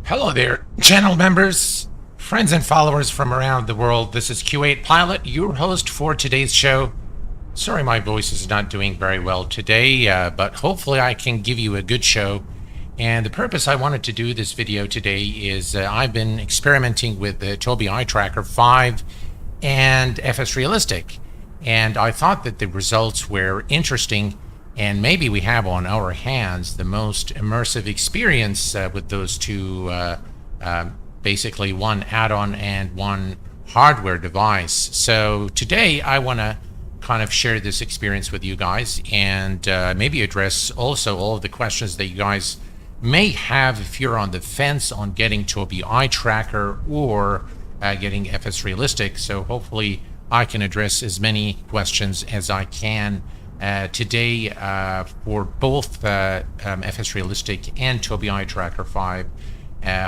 Hello there, channel members, friends and followers from around the world. This is Q8 Pilot, your host for today's show. Sorry my voice is not doing very well today, but hopefully I can give you a good show. And the purpose I wanted to do this video today is I've been experimenting with the Tobii Eye Tracker 5 and FSRealistic. And I thought that the results were interesting, and maybe we have on our hands the most immersive experience with those two, basically one add-on and one hardware device. So today I want to kind of share this experience with you guys and maybe address also all of the questions that you guys may have if you're on the fence on getting Tobii Eye Tracker or getting FSRealistic. So hopefully I can address as many questions as I can today for both FSRealistic and Tobii Eye Tracker 5.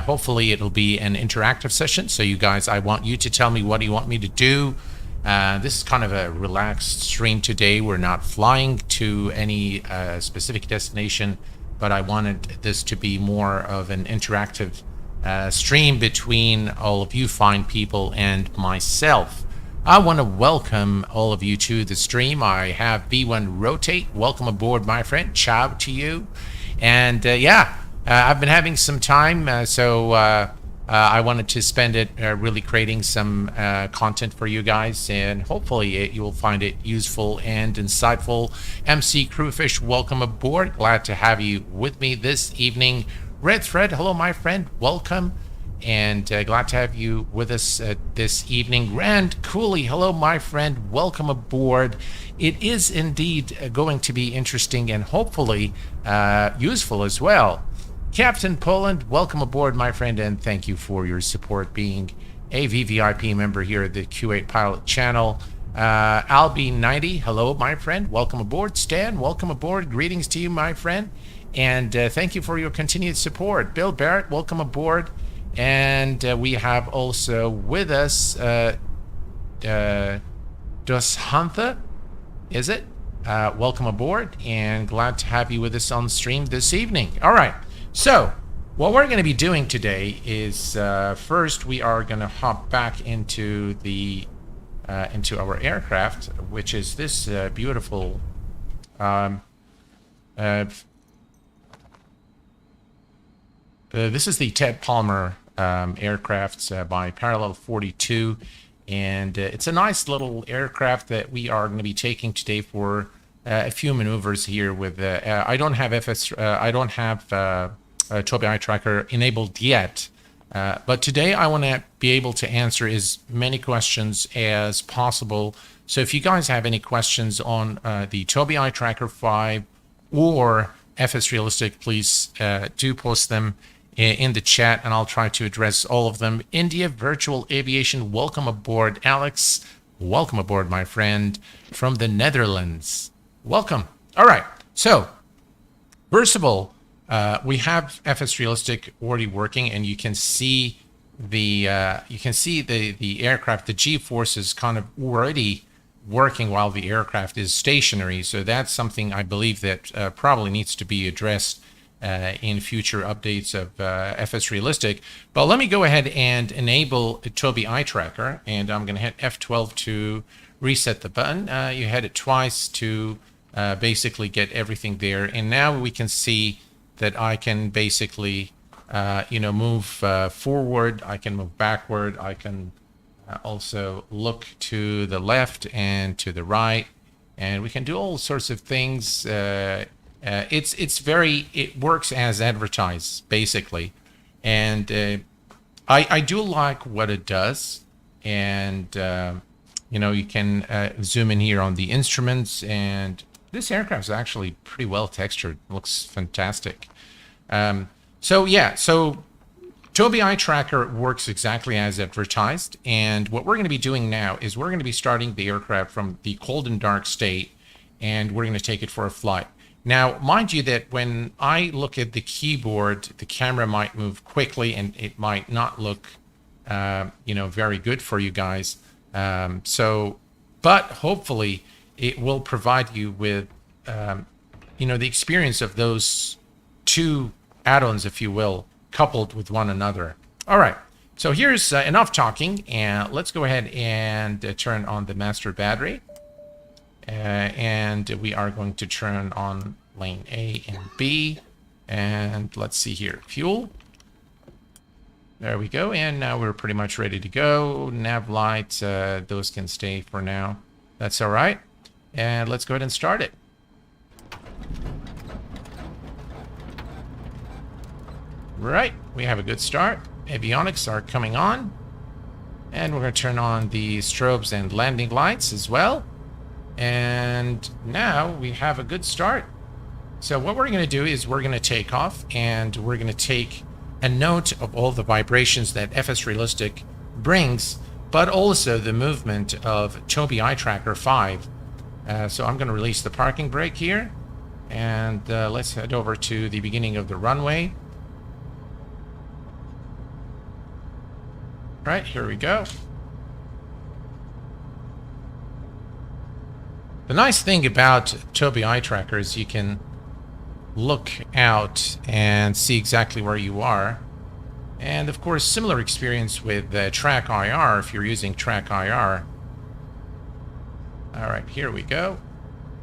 Hopefully it'll be an interactive session. So you guys, I want you to tell me what you want me to do. This is kind of a relaxed stream today. We're not flying to any specific destination, but I wanted this to be more of an interactive stream between all of you fine people and myself. I want to welcome all of you to the stream. I have B1 Rotate. Welcome aboard, my friend. Ciao to you. And I've been having some time, so I wanted to spend it really creating some content for you guys, and hopefully you will find it useful and insightful. MC Crewfish, welcome aboard. Glad to have you with me this evening. Red Thread, hello, my friend. Welcome. And glad to have you with us this evening. Rand Cooley, hello, my friend. Welcome aboard. It is indeed going to be interesting and hopefully useful as well. Captain Poland, welcome aboard, my friend, and thank you for your support being a VVIP member here at the Q8 Pilot channel. Albi90, hello, my friend. Welcome aboard. Stan, welcome aboard. Greetings to you, my friend. And thank you for your continued support. Bill Barrett, welcome aboard. And we have also with us Dos Hantha, is it? Welcome aboard, and glad to have you with us on stream this evening. All right, so what we're going to be doing today is first we are going to hop back into the into our aircraft, which is this beautiful this is the Ted Palmer aircraft by Parallel 42, and it's a nice little aircraft that we are going to be taking today for a few maneuvers here. With I don't have Tobii Eye Tracker enabled yet, but today I want to be able to answer as many questions as possible. So if you guys have any questions on the Tobii Eye Tracker 5 or FSRealistic, please do post them in the chat, and I'll try to address all of them. India Virtual Aviation, welcome aboard. Alex, welcome aboard, my friend, from the Netherlands. Welcome. All right. So, first of all, we have FSRealistic already working, and you can see the aircraft, the G-forces kind of already working while the aircraft is stationary. So that's something I believe that probably needs to be addressed in future updates of FSRealistic. But let me go ahead and enable Tobii Eye Tracker, and I'm going to hit F12 to reset the button. You hit it twice to basically get everything there, and now we can see that I can basically move forward, I can move backward, I can also look to the left and to the right, and we can do all sorts of things. It works as advertised, basically, and I do like what it does. And you can zoom in here on the instruments, and this aircraft is actually pretty well textured. Looks fantastic. So Tobii Eye Tracker works exactly as advertised, and what we're going to be doing now is we're going to be starting the aircraft from the cold and dark state, and we're going to take it for a flight. Now, mind you that when I look at the keyboard, the camera might move quickly, and it might not look, very good for you guys. But hopefully it will provide you with, the experience of those two add-ons, if you will, coupled with one another. All right, so here's enough talking, and let's go ahead and turn on the master battery. And we are going to turn on lane A and B. And let's see here, fuel. There we go, and now we're pretty much ready to go. Nav lights, those can stay for now. That's all right. And let's go ahead and start it. Right, we have a good start. Avionics are coming on. And we're going to turn on the strobes and landing lights as well. And now we have a good start. So what we're going to do is we're going to take off, and we're going to take a note of all the vibrations that FSRealistic brings, but also the movement of Tobii Eye Tracker 5. So I'm going to release the parking brake here, and let's head over to the beginning of the runway. Right, here we go. The nice thing about Tobii Eye Tracker is you can look out and see exactly where you are. And of course, similar experience with Track IR if you're using Track IR. All right, here we go.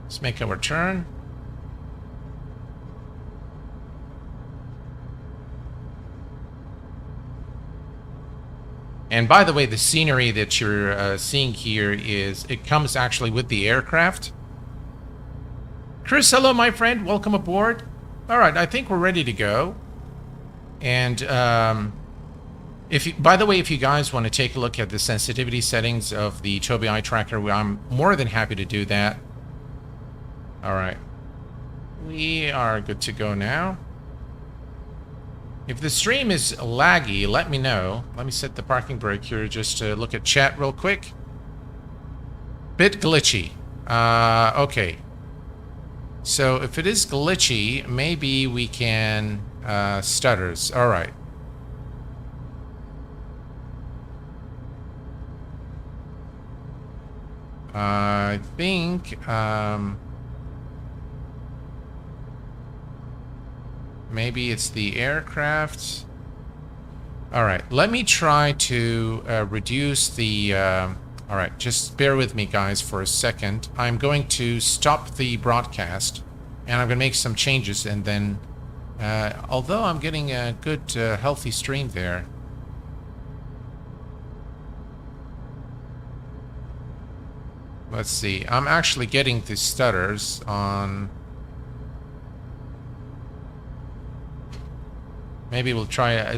Let's make our turn. And by the way, the scenery that you're seeing here it comes actually with the aircraft. Chris, hello, my friend. Welcome aboard. All right, I think we're ready to go. And by the way, if you guys want to take a look at the sensitivity settings of the Tobii Eye Tracker, I'm more than happy to do that. All right, we are good to go now. If the stream is laggy, let me know. Let me set the parking brake here just to look at chat real quick. Bit glitchy. Okay. So if it is glitchy, maybe we can stutters. All right. I think maybe it's the aircraft. All right, let me try to reduce the... all right, just bear with me, guys, for a second. I'm going to stop the broadcast, and I'm going to make some changes, and then... although I'm getting a good, healthy stream there. Let's see. I'm actually getting the stutters on... Maybe we'll try...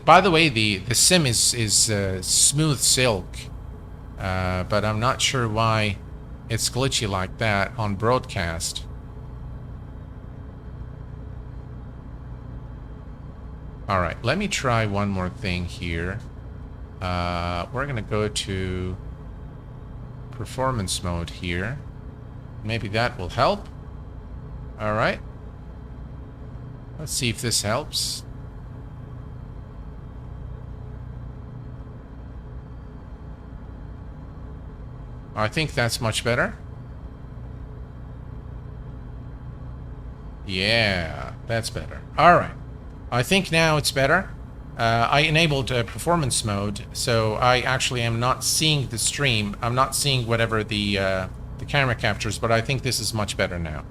by the way, the sim is smooth silk. But I'm not sure why it's glitchy like that on broadcast. Alright, let me try one more thing here. We're gonna go to performance mode here. Maybe that will help. Alright. Let's see if this helps. I think that's much better. Yeah, that's better. All right. I think now it's better. I enabled performance mode, so I actually am not seeing the stream. I'm not seeing whatever the camera captures, but I think this is much better now.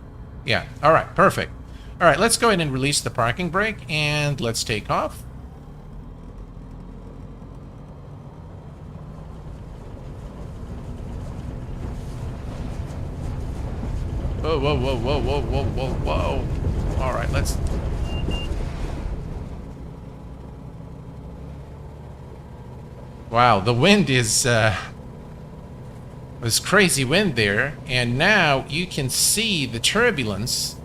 Yeah. All right. Perfect. All right. Let's go ahead and release the parking brake, and let's take off. Whoa, whoa, whoa, whoa, whoa, whoa, whoa, whoa. All right, let's... Wow, the wind is... There's crazy wind there, and now you can see the turbulence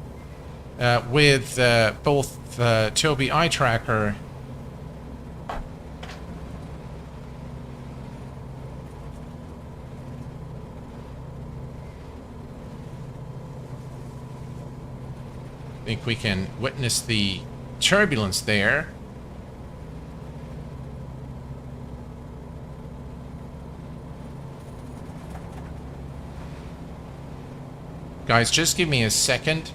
with both Tobii Eye Tracker I think we can witness the turbulence there. Guys, just give me a second.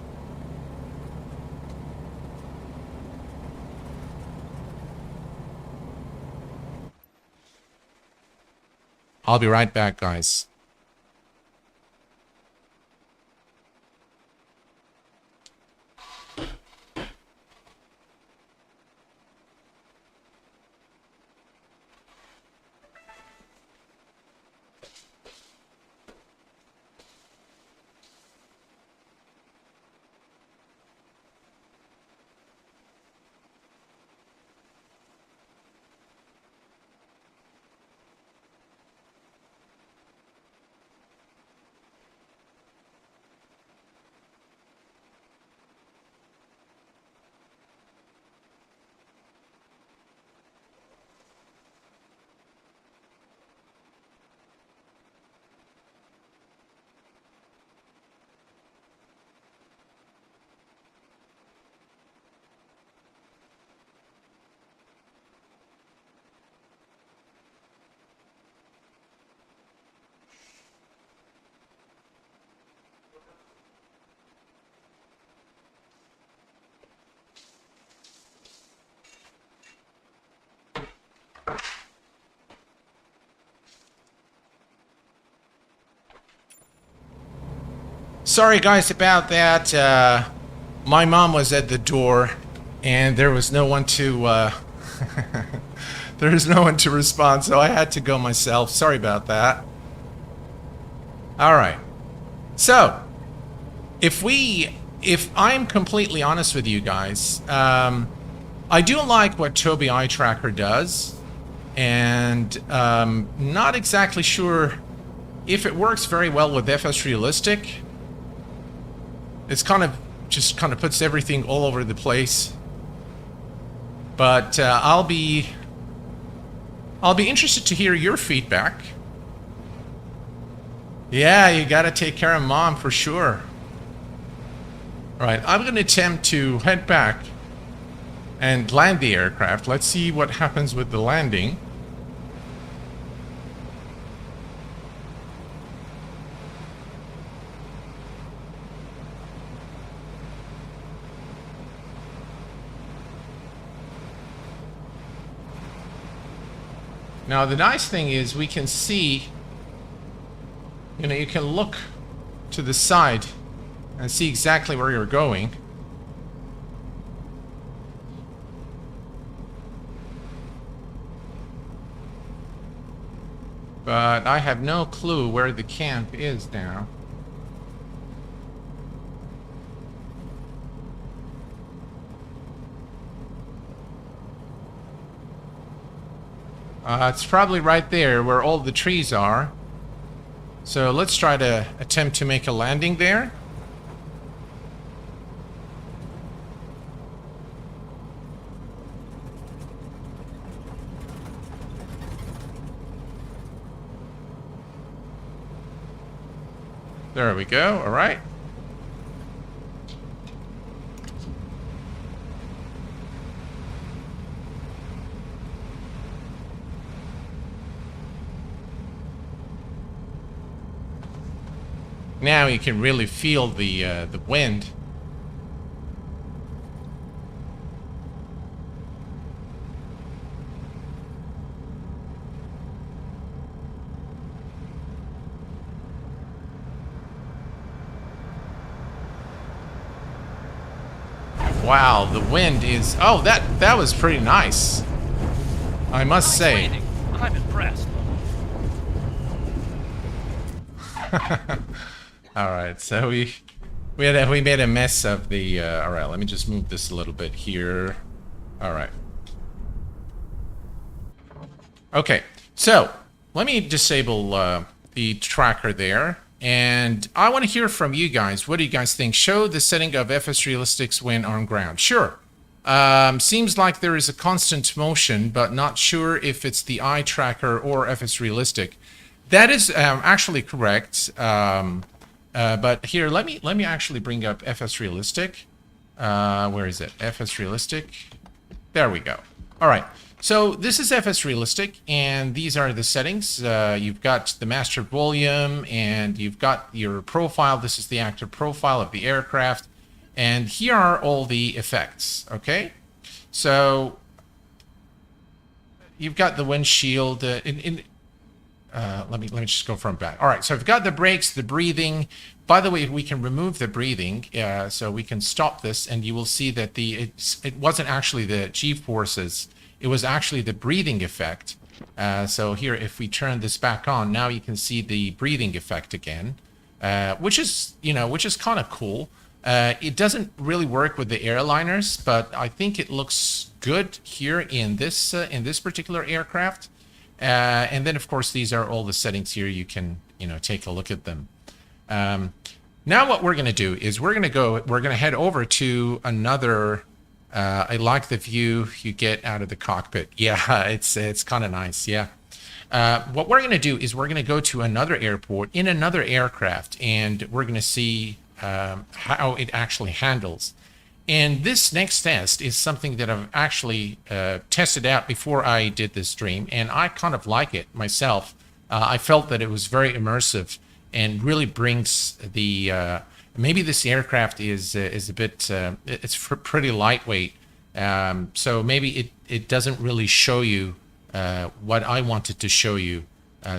I'll be right back, guys. Sorry, guys, about that. My mom was at the door, and there was no one to there was no one to respond, so I had to go myself. Sorry about that. All right. So, if I'm completely honest with you guys, I do like what Tobii eye tracker does, and not exactly sure if it works very well with FSRealistic. It's just kind of puts everything all over the place. But I'll be interested to hear your feedback. Yeah, you got to take care of Mom for sure. All right, I'm going to attempt to head back and land the aircraft. Let's see what happens with the landing. Now, the nice thing is we can see, you know, you can look to the side and see exactly where you're going. But I have no clue where the camp is now. It's probably right there where all the trees are. So let's try to attempt to make a landing there. There we go. All right. Now you can really feel the wind. Wow, the wind is... Oh, that was pretty nice, I must say. I'm impressed. All right, so we made a mess of the. All right, let me just move this a little bit here. All right. Okay, so let me disable the tracker there, and I want to hear from you guys. What do you guys think? Show the setting of FSRealistic's when on ground. Sure. Seems like there is a constant motion, but not sure if it's the eye tracker or FSRealistic. That is actually correct. But here, let me actually bring up FSRealistic. Where is it? FSRealistic. There we go. All right. So this is FSRealistic, and these are the settings. You've got the master volume, and you've got your profile. This is the active profile of the aircraft. And here are all the effects, okay? So you've got the windshield. let me just go from back. All right, so I've got the brakes, the breathing. By the way, we can remove the breathing, so we can stop this, and you will see that it wasn't actually the G-forces, it was actually the breathing effect. So here, if we turn this back on, now you can see the breathing effect again, which is kind of cool. It doesn't really work with the airliners, but I think it looks good here in this particular aircraft. And then, of course, these are all the settings here. You can, take a look at them. Now what we're going to do is we're going to head over to another, I like the view you get out of the cockpit. Yeah, it's kind of nice. Yeah. What we're going to do is we're going to go to another airport in another aircraft, and we're going to see how it actually handles. And this next test is something that I've actually tested out before I did this stream, and I kind of like it myself. I felt that it was very immersive and really brings the maybe this aircraft is a bit it's pretty lightweight, so maybe it doesn't really show you what I wanted to show you.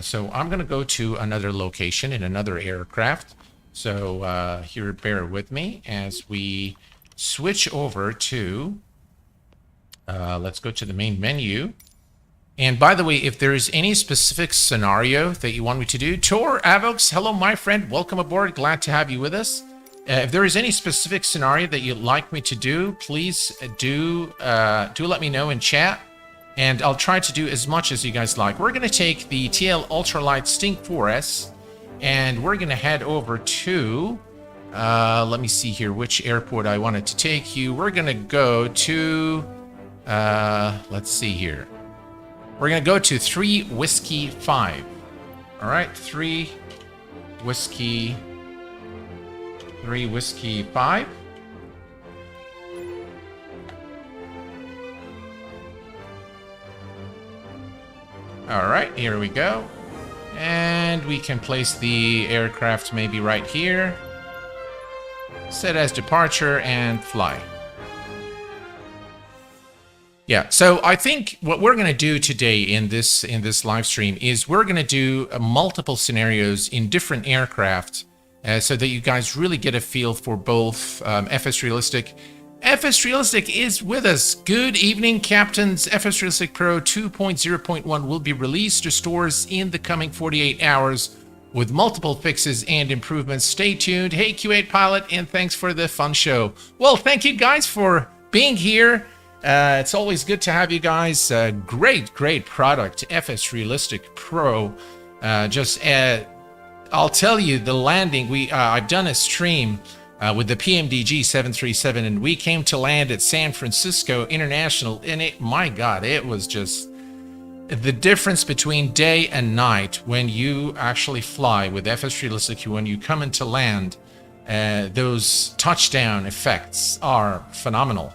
So I'm going to go to another location in another aircraft. So here, bear with me as we switch over to, let's go to the main menu. And by the way, if there is any specific scenario that you want me to do, Tor Avox, hello, my friend, welcome aboard. Glad to have you with us. If there is any specific scenario that you'd like me to do, please do let me know in chat, and I'll try to do as much as you guys like. We're going to take the TL Ultralight Stink 4S, and we're going to head over to, let me see here which airport I wanted to take you. We're going to go to, let's see here. We're going to go to 3 Whiskey 5. All right, 3 Whiskey 5. All right, here we go. And we can place the aircraft maybe right here. Set as departure and fly. Yeah, so I think what we're going to do today in this live stream is we're going to do multiple scenarios in different aircraft, so that you guys really get a feel for both FSRealistic. FSRealistic is with us. Good evening, Captains. FSRealistic Pro 2.0.1 will be released to stores in the coming 48 hours with multiple fixes and improvements. Stay tuned. Hey, Q8 Pilot, and thanks for the fun show. Well, thank you guys for being here. It's always good to have you guys. Great product, FSRealistic Pro. I'll tell you, the landing, I've done a stream with the PMDG 737, and we came to land at San Francisco International, and my God, it was just the difference between day and night when you actually fly with FSRealistic. When you come into land, those touchdown effects are phenomenal.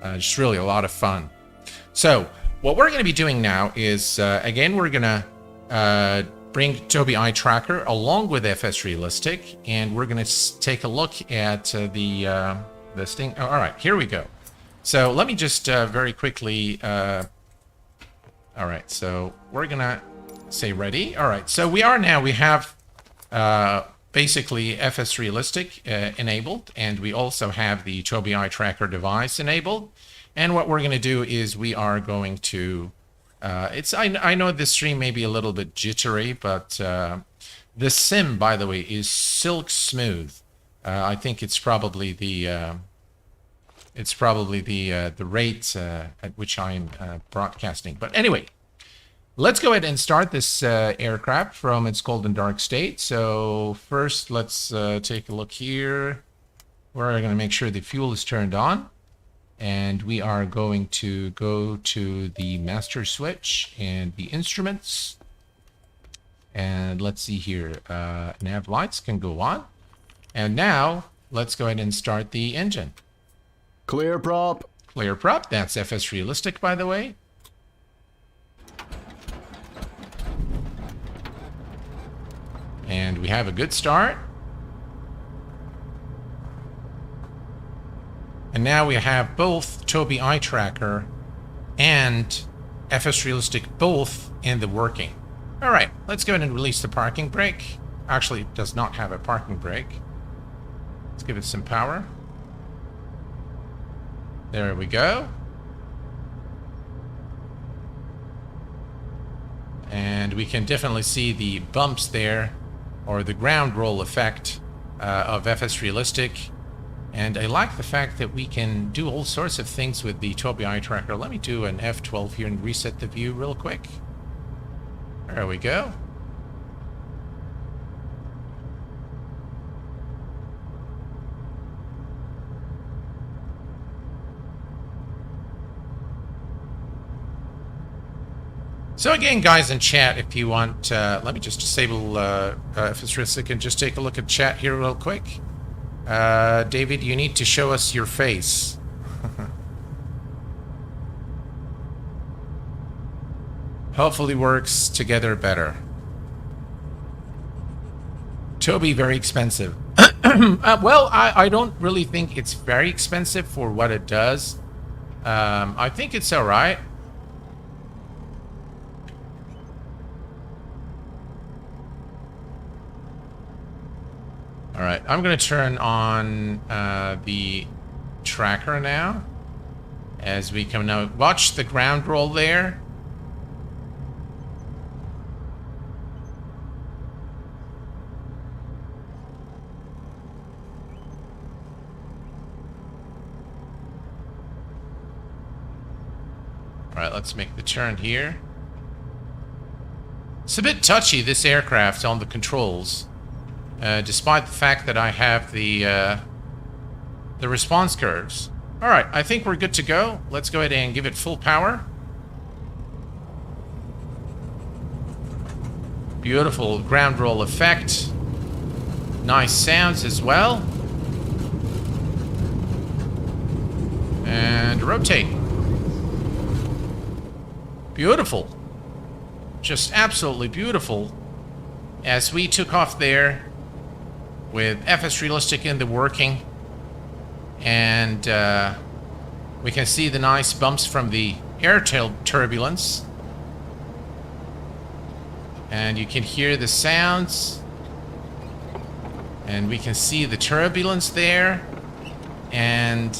Just really a lot of fun. So what we're going to be doing now is, again, we're going to bring Tobii Eye Tracker along with FSRealistic, and we're going to take a look at the Sting. Oh, all right, here we go. So let me just very quickly. All right, so we're going to say ready. All right, so we have basically FSRealistic enabled, and we also have the Tobii Eye Tracker device enabled. And what we're going to do is we are going to, I know this stream may be a little bit jittery, but the sim, by the way, is silk smooth. I think it's probably the rate at which I'm broadcasting. But anyway, let's go ahead and start this aircraft from its cold and dark state. So first, let's take a look here. We're going to make sure the fuel is turned on. And we are going to go to the master switch and the instruments. And let's see here. Nav lights can go on. And now, let's go ahead and start the engine. Clear prop. Clear prop. That's FSRealistic, by the way. And we have a good start. And now we have both Tobii Eye Tracker and FSRealistic both in the working. All right, let's go ahead and release the parking brake. Actually, it does not have a parking brake. Let's give it some power. There we go. And we can definitely see the bumps there, or the ground roll effect of FSRealistic. And I like the fact that we can do all sorts of things with the Tobii eye tracker. Let me do an F12 here and reset the view real quick. There we go. So again, guys in chat, if you want, let me just disable FSRealistic and just take a look at chat here real quick. David, you need to show us your face. Hopefully works together better. Tobii, very expensive. Well, I don't really think it's very expensive for what it does. I think it's alright. Alright, I'm going to turn on the tracker now. As we come now, watch the ground roll there. Alright, let's make the turn here. It's a bit touchy, this aircraft, on the controls. Despite the fact that I have the response curves. Alright, I think we're good to go. Let's go ahead and give it full power. Beautiful ground roll effect. Nice sounds as well. And rotate. Beautiful. Just absolutely beautiful. As we took off there with FSRealistic in the working, and we can see the nice bumps from the air turbulence, and you can hear the sounds, and we can see the turbulence there, and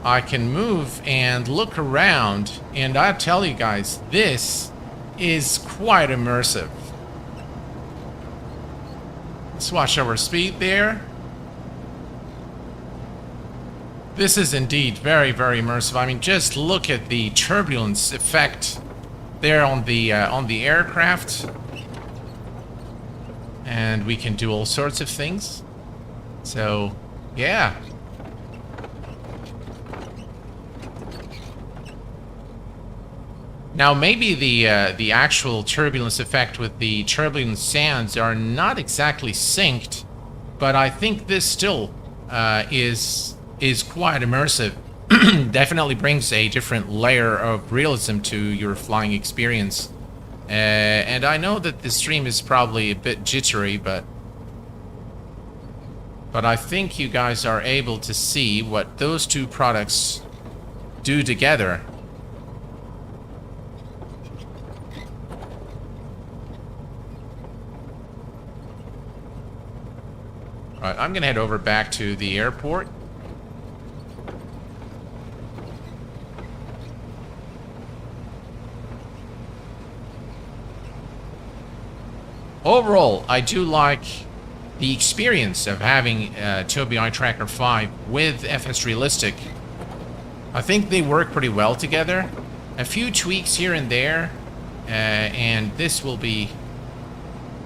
I can move and look around, and I tell you guys, this is quite immersive. Let's watch our speed there. This is indeed very, very immersive. I mean, just look at the turbulence effect there on the aircraft. And we can do all sorts of things. So, yeah. Now, maybe the actual turbulence effect with the turbulence sounds are not exactly synced, but I think this still is quite immersive. Definitely brings a different layer of realism to your flying experience. And I know that the stream is probably a bit jittery, but I think you guys are able to see what those two products do together. Alright, I'm gonna head over back to the airport. Overall, I do like the experience of having Tobii Eye Tracker 5 with FSRealistic. I think they work pretty well together. A few tweaks here and there, and this will be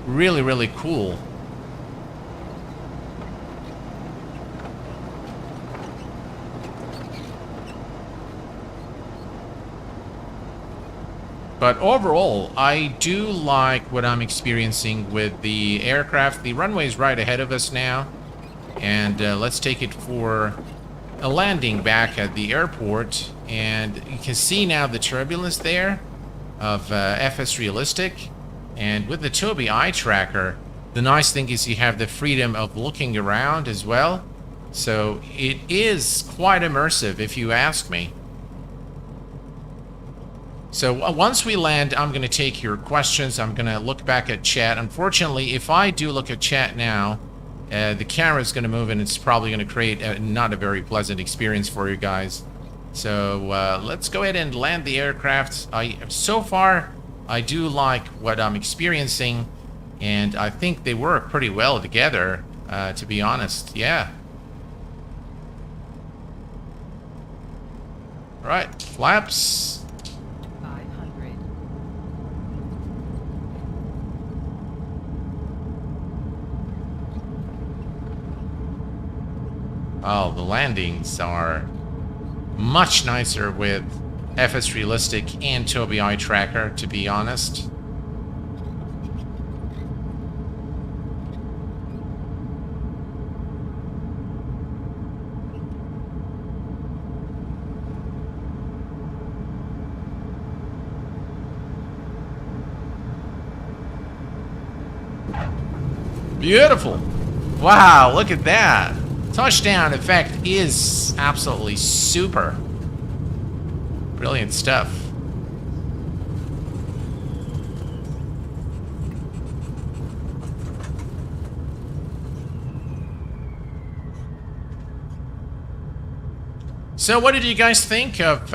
really, really cool. But overall, I do like what I'm experiencing with the aircraft. The runway is right ahead of us now. And let's take it for a landing back at the airport. And you can see now the turbulence there of FSRealistic. And with the Tobii Eye Tracker, the nice thing is you have the freedom of looking around as well. So it is quite immersive, if you ask me. So once we land, I'm going to take your questions. I'm going to look back at chat. Unfortunately, if I do look at chat now, the camera is going to move, and it's probably going to create not a very pleasant experience for you guys. So let's go ahead and land the aircraft. So far, I do like what I'm experiencing, and I think they work pretty well together, to be honest. Yeah. All right, flaps. 500. Oh, the landings are much nicer with FSRealistic and Tobii Eye Tracker, to be honest. Beautiful. Wow, look at that. Touchdown effect is absolutely super. Brilliant stuff. So what did you guys think of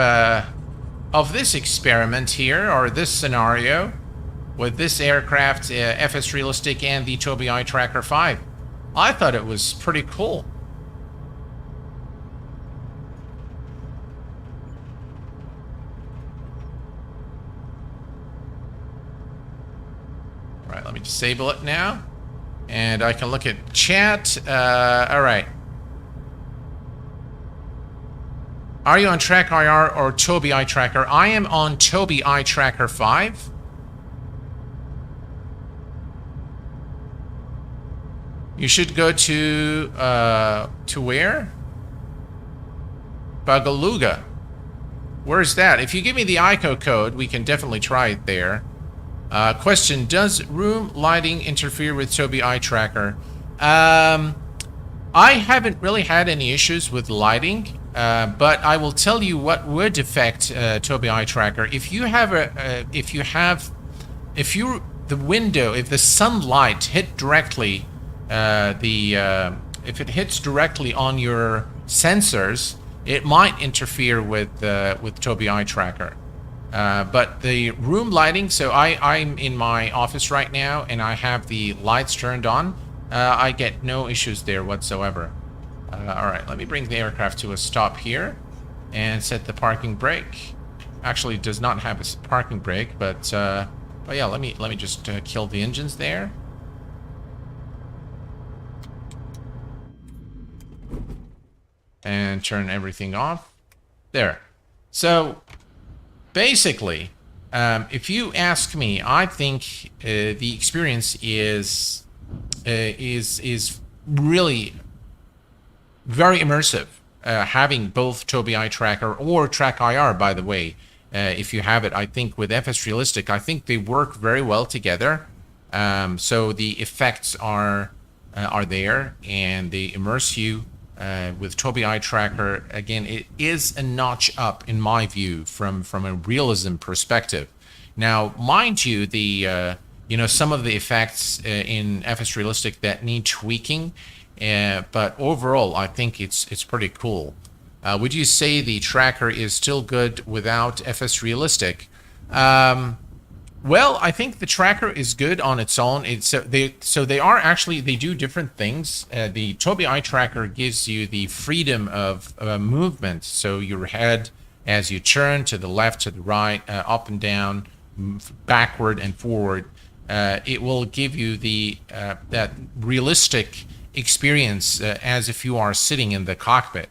this experiment here, or this scenario with this aircraft, FSRealistic and the Tobii Eye Tracker 5? I thought it was pretty cool. All right, let me disable it now. And I can look at chat. All right. Are you on Track IR or Tobii Eye Tracker? I am on Tobii Eye Tracker 5. You should go to where? Bagaluga. Where's that? If you give me the ICO code, we can definitely try it there. Question, does room lighting interfere with Tobii Eye Tracker? I haven't really had any issues with lighting, but I will tell you what would affect Tobii Eye Tracker. If the sunlight hit directly, if it hits directly on your sensors, it might interfere with Tobii Eye Tracker. But the room lighting, so I'm in my office right now and I have the lights turned on. I get no issues there whatsoever. All right, let me bring the aircraft to a stop here and set the parking brake. Actually, it does not have a parking brake, but yeah, let me just kill the engines there. And turn everything off. There. So basically, if you ask me, I think the experience is really very immersive. Having both Tobii Eye Tracker or Track IR, by the way, if you have it, I think with FSRealistic, I think they work very well together. So the effects are there, and they immerse you. With Tobii Eye Tracker, again, it is a notch up in my view from a realism perspective. Now, mind you, the some of the effects in FSRealistic that need tweaking, but overall, I think it's pretty cool. Would you say the tracker is still good without FSRealistic? Well, I think the tracker is good on its own. They do different things. The Tobii Eye Tracker gives you the freedom of movement. So your head, as you turn to the left, to the right, up and down, backward and forward, it will give you that realistic experience as if you are sitting in the cockpit.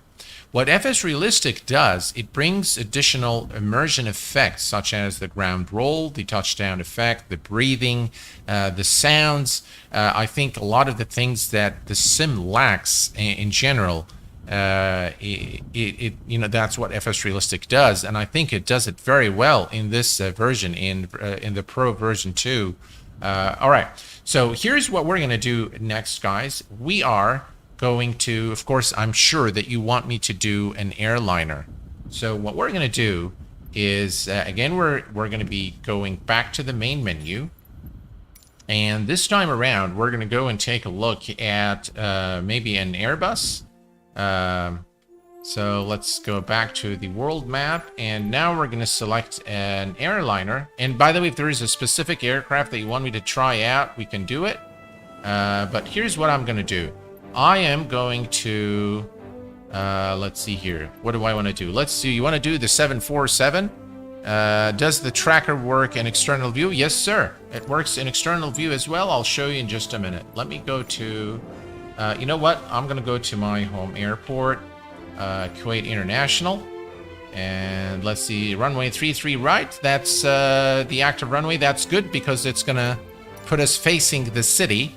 What FSRealistic does, it brings additional immersion effects such as the ground roll, the touchdown effect, the breathing, the sounds. I think a lot of the things that the sim lacks in general, that's what FSRealistic does, and I think it does it very well in this version, in the Pro version 2. All right, so here's what we're going to do next, guys. We are going to, of course, I'm sure that you want me to do an airliner. So what we're going to do is, again, we're going to be going back to the main menu. And this time around, we're going to go and take a look at maybe an Airbus. So let's go back to the world map. And now we're going to select an airliner. And by the way, if there is a specific aircraft that you want me to try out, we can do it. But here's what I'm going to do. I am going to... let's see here. What do I want to do? Let's see. You want to do the 747? Does the tracker work in external view? Yes, sir. It works in external view as well. I'll show you in just a minute. Let me go to... you know what? I'm going to go to my home airport, Kuwait International. And let's see. Runway 33 right. That's the active runway. That's good because it's going to put us facing the city.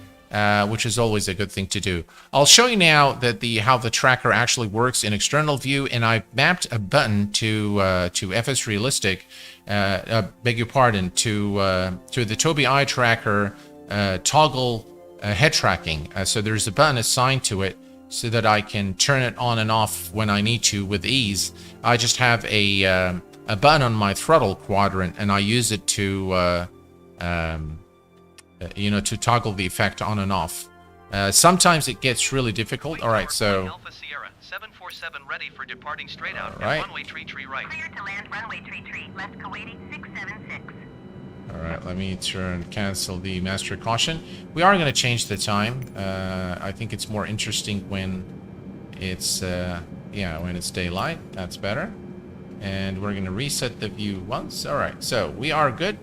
Which is always a good thing to do. I'll show you now that how the tracker actually works in external view, and I mapped a button to FSRealistic, beg your pardon, to the Tobii eye tracker toggle head tracking. So there's a button assigned to it so that I can turn it on and off when I need to with ease. I just have a button on my throttle quadrant, and I use it to you know, to toggle the effect on and off. Sometimes it gets really difficult. All right, so... Alpha Sierra 747 ready for departing straight out. All right. Runway 33 right. Clear to land runway 33, left Kuwaiti 676. All right, let me cancel the master caution. We are going to change the time. I think it's more interesting when it's, yeah, when it's daylight. That's better. And we're going to reset the view once. All right, so we are good.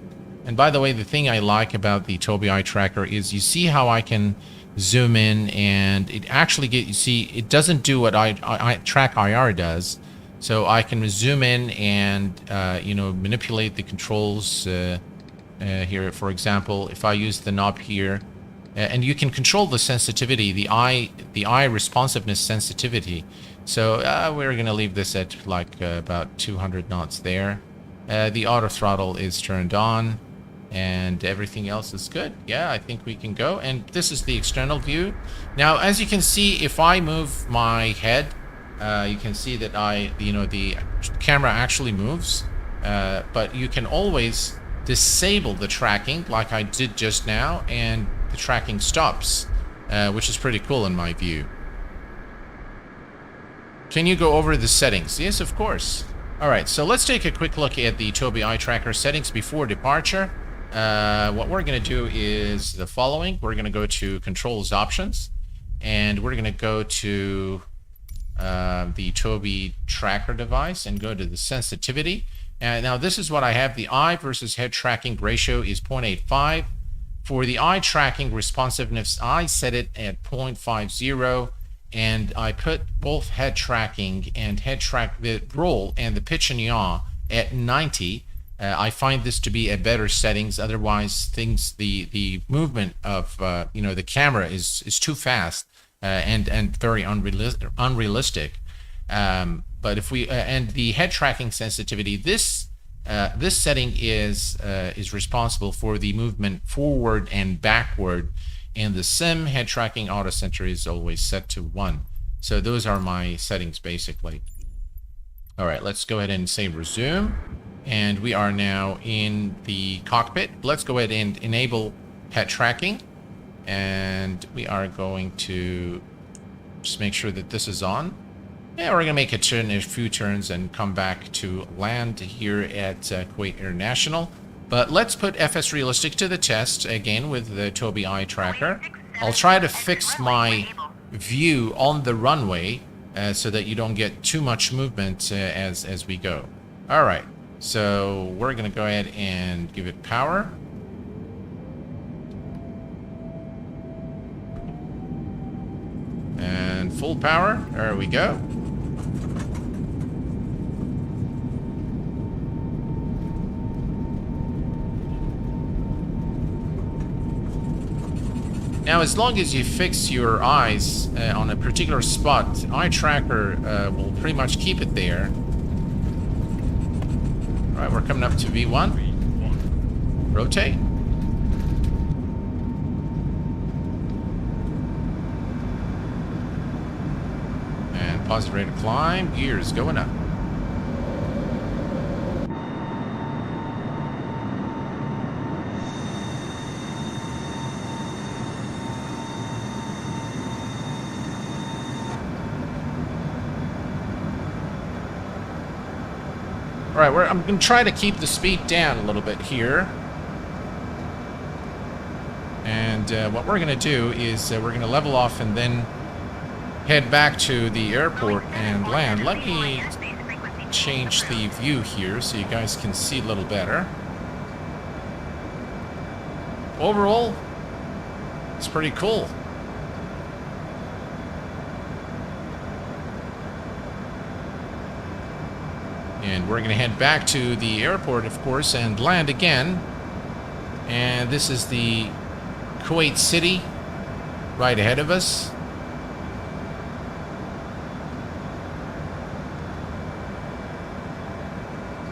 And by the way, the thing I like about the Tobii eye tracker is you see how I can zoom in, and it actually you see, it doesn't do what Track IR does. So I can zoom in and, you know, manipulate the controls here. For example, if I use the knob here, and you can control the sensitivity, the eye responsiveness sensitivity. So we're going to leave this at like about 200 knots there. The auto throttle is turned on. And everything else is good. Yeah, I think we can go. And this is the external view. Now, as you can see, if I move my head, you can see that the camera actually moves. But you can always disable the tracking like I did just now, and the tracking stops, which is pretty cool in my view. Can you go over the settings? Yes, of course. All right, so let's take a quick look at the Tobii eye tracker settings before departure. What we're going to do is the following. We're going to go to Controls Options, and we're going to go to the Tobii tracker device and go to the sensitivity. And now this is what I have. The eye versus head tracking ratio is 0.85. For the eye tracking responsiveness, I set it at 0.50, and I put both head tracking and the roll and the pitch and yaw at 90. I find this to be a better settings. Otherwise, the movement of the camera is too fast and very unrealistic. But if we and the head tracking sensitivity, this setting is responsible for the movement forward and backward, and the sim head tracking auto center is always set to 1. So those are my settings basically. All right, let's go ahead and say resume. And we are now in the cockpit. Let's go ahead and enable head tracking. And we are going to just make sure that this is on. Yeah, we're going to make a few turns and come back to land here at Kuwait International. But let's put FSRealistic to the test again with the Tobii eye tracker. I'll try to fix my view on the runway so that you don't get too much movement as we go. All right. So we're going to go ahead and give it power. And full power. There we go. Now, as long as you fix your eyes on a particular spot, eye tracker will pretty much keep it there. All right, we're coming up to V1. Rotate. And positive rate of climb. Gears going up. Alright, I'm going to try to keep the speed down a little bit here. And what we're going to do is we're going to level off and then head back to the airport and land. Let me change the view here so you guys can see a little better. Overall, it's pretty cool. And we're going to head back to the airport, of course, and land again. And this is the Kuwait City right ahead of us.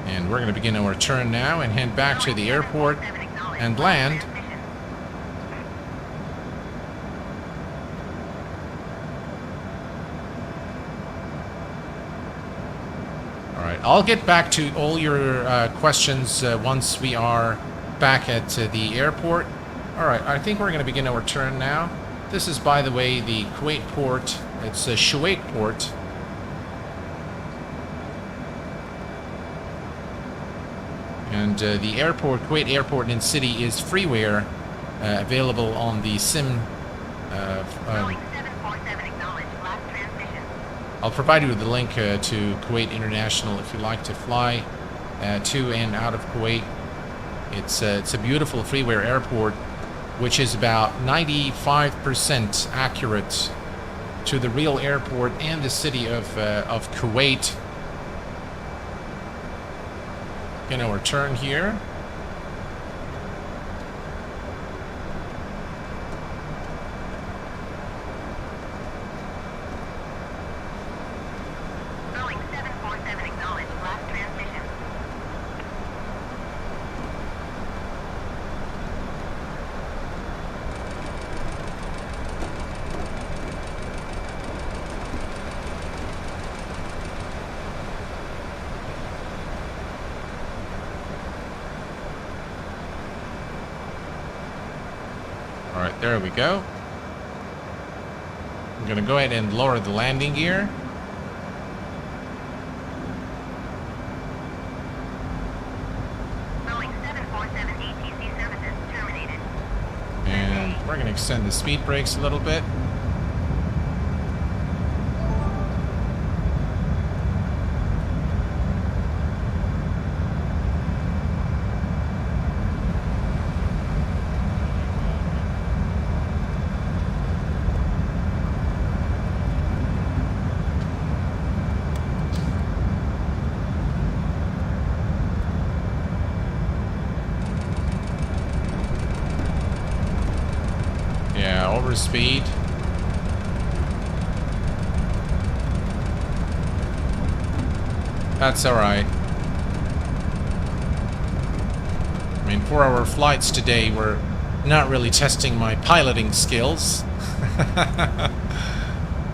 And we're going to begin our turn now and head back to the airport and land. Alright, I'll get back to all your questions once we are back at the airport. Alright, I think we're going to begin our turn now. This is, by the way, the Kuwait port. It's a Shuwait port. And the airport, Kuwait Airport and City, is freeware available on the SIM. I'll provide you with the link to Kuwait International if you'd like to fly to and out of Kuwait. It's a beautiful freeware airport, which is about 95% accurate to the real airport and the city of Kuwait. Gonna return here. Boeing 747 acknowledged last transmission. Alright, there we go. I'm gonna go ahead and lower the landing gear. Boeing 747 ATC services terminated. And we're gonna extend the speed brakes a little bit. Yeah, over speed. That's alright. I mean, for our flights today, we're not really testing my piloting skills.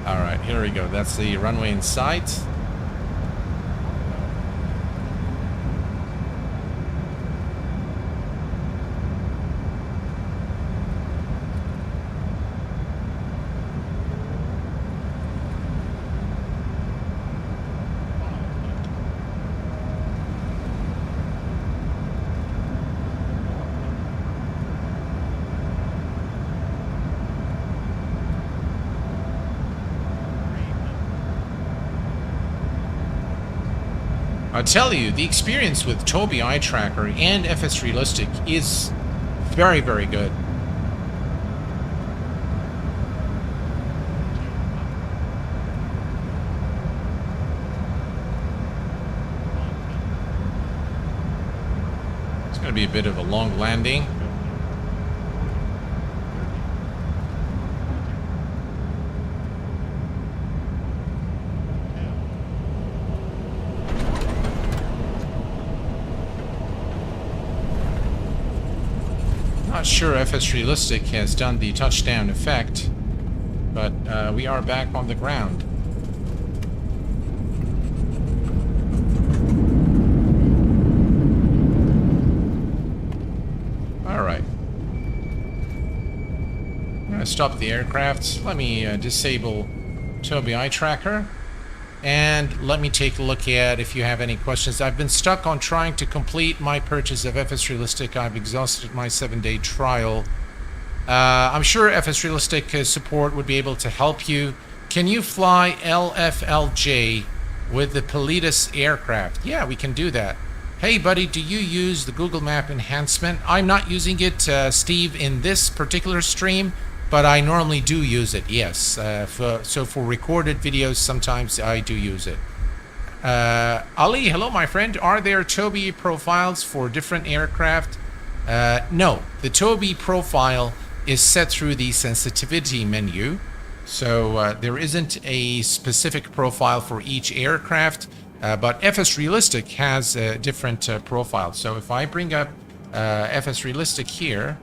Alright, here we go. That's the runway in sight. I tell you, the experience with Tobii eye tracker and FSRealistic is very, very good. It's going to be a bit of a long landing. Not sure FSRealistic has done the touchdown effect, but we are back on the ground. Alright. I'm going to stop the aircraft. Let me disable Tobii eye tracker. And let me take a look at if you have any questions. I've been stuck on trying to complete my purchase of FSRealistic. I've exhausted my 7-day trial. I'm sure FSRealistic support would be able to help you. Can you fly LFLJ with the Politis aircraft? Yeah, we can do that. Hey, buddy, do you use the Google Map enhancement? I'm not using it, Steve, in this particular stream, but I normally do use it, yes. So for recorded videos, sometimes I do use it. Ali, hello, my friend. Are there Tobii profiles for different aircraft? No, the Tobii profile is set through the sensitivity menu. So there isn't a specific profile for each aircraft, but FSRealistic has different profiles. So if I bring up FSRealistic here,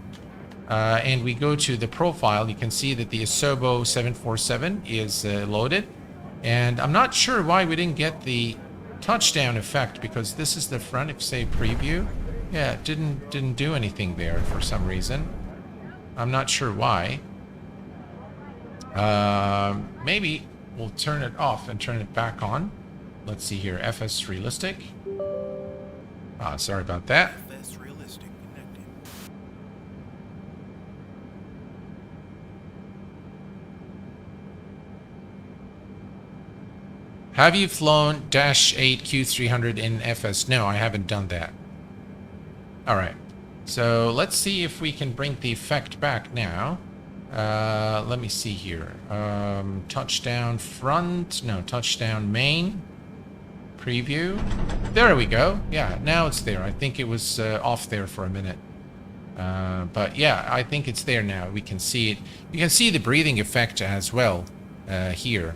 and we go to the profile, you can see that the Asobo 747 is loaded. And I'm not sure why we didn't get the touchdown effect, because this is the front, if say preview. Yeah, it didn't do anything there for some reason. I'm not sure why. Maybe we'll turn it off and turn it back on. Let's see here, FSRealistic. Sorry about that. FSRealistic connected. Have you flown Dash 8 Q300 in FS? No, I haven't done that. All right. So let's see if we can bring the effect back now. Let me see here. Touchdown front. No, touchdown main. Preview. There we go. Yeah, now it's there. I think it was off there for a minute. But yeah, I think it's there now. We can see it. You can see the breathing effect as well here.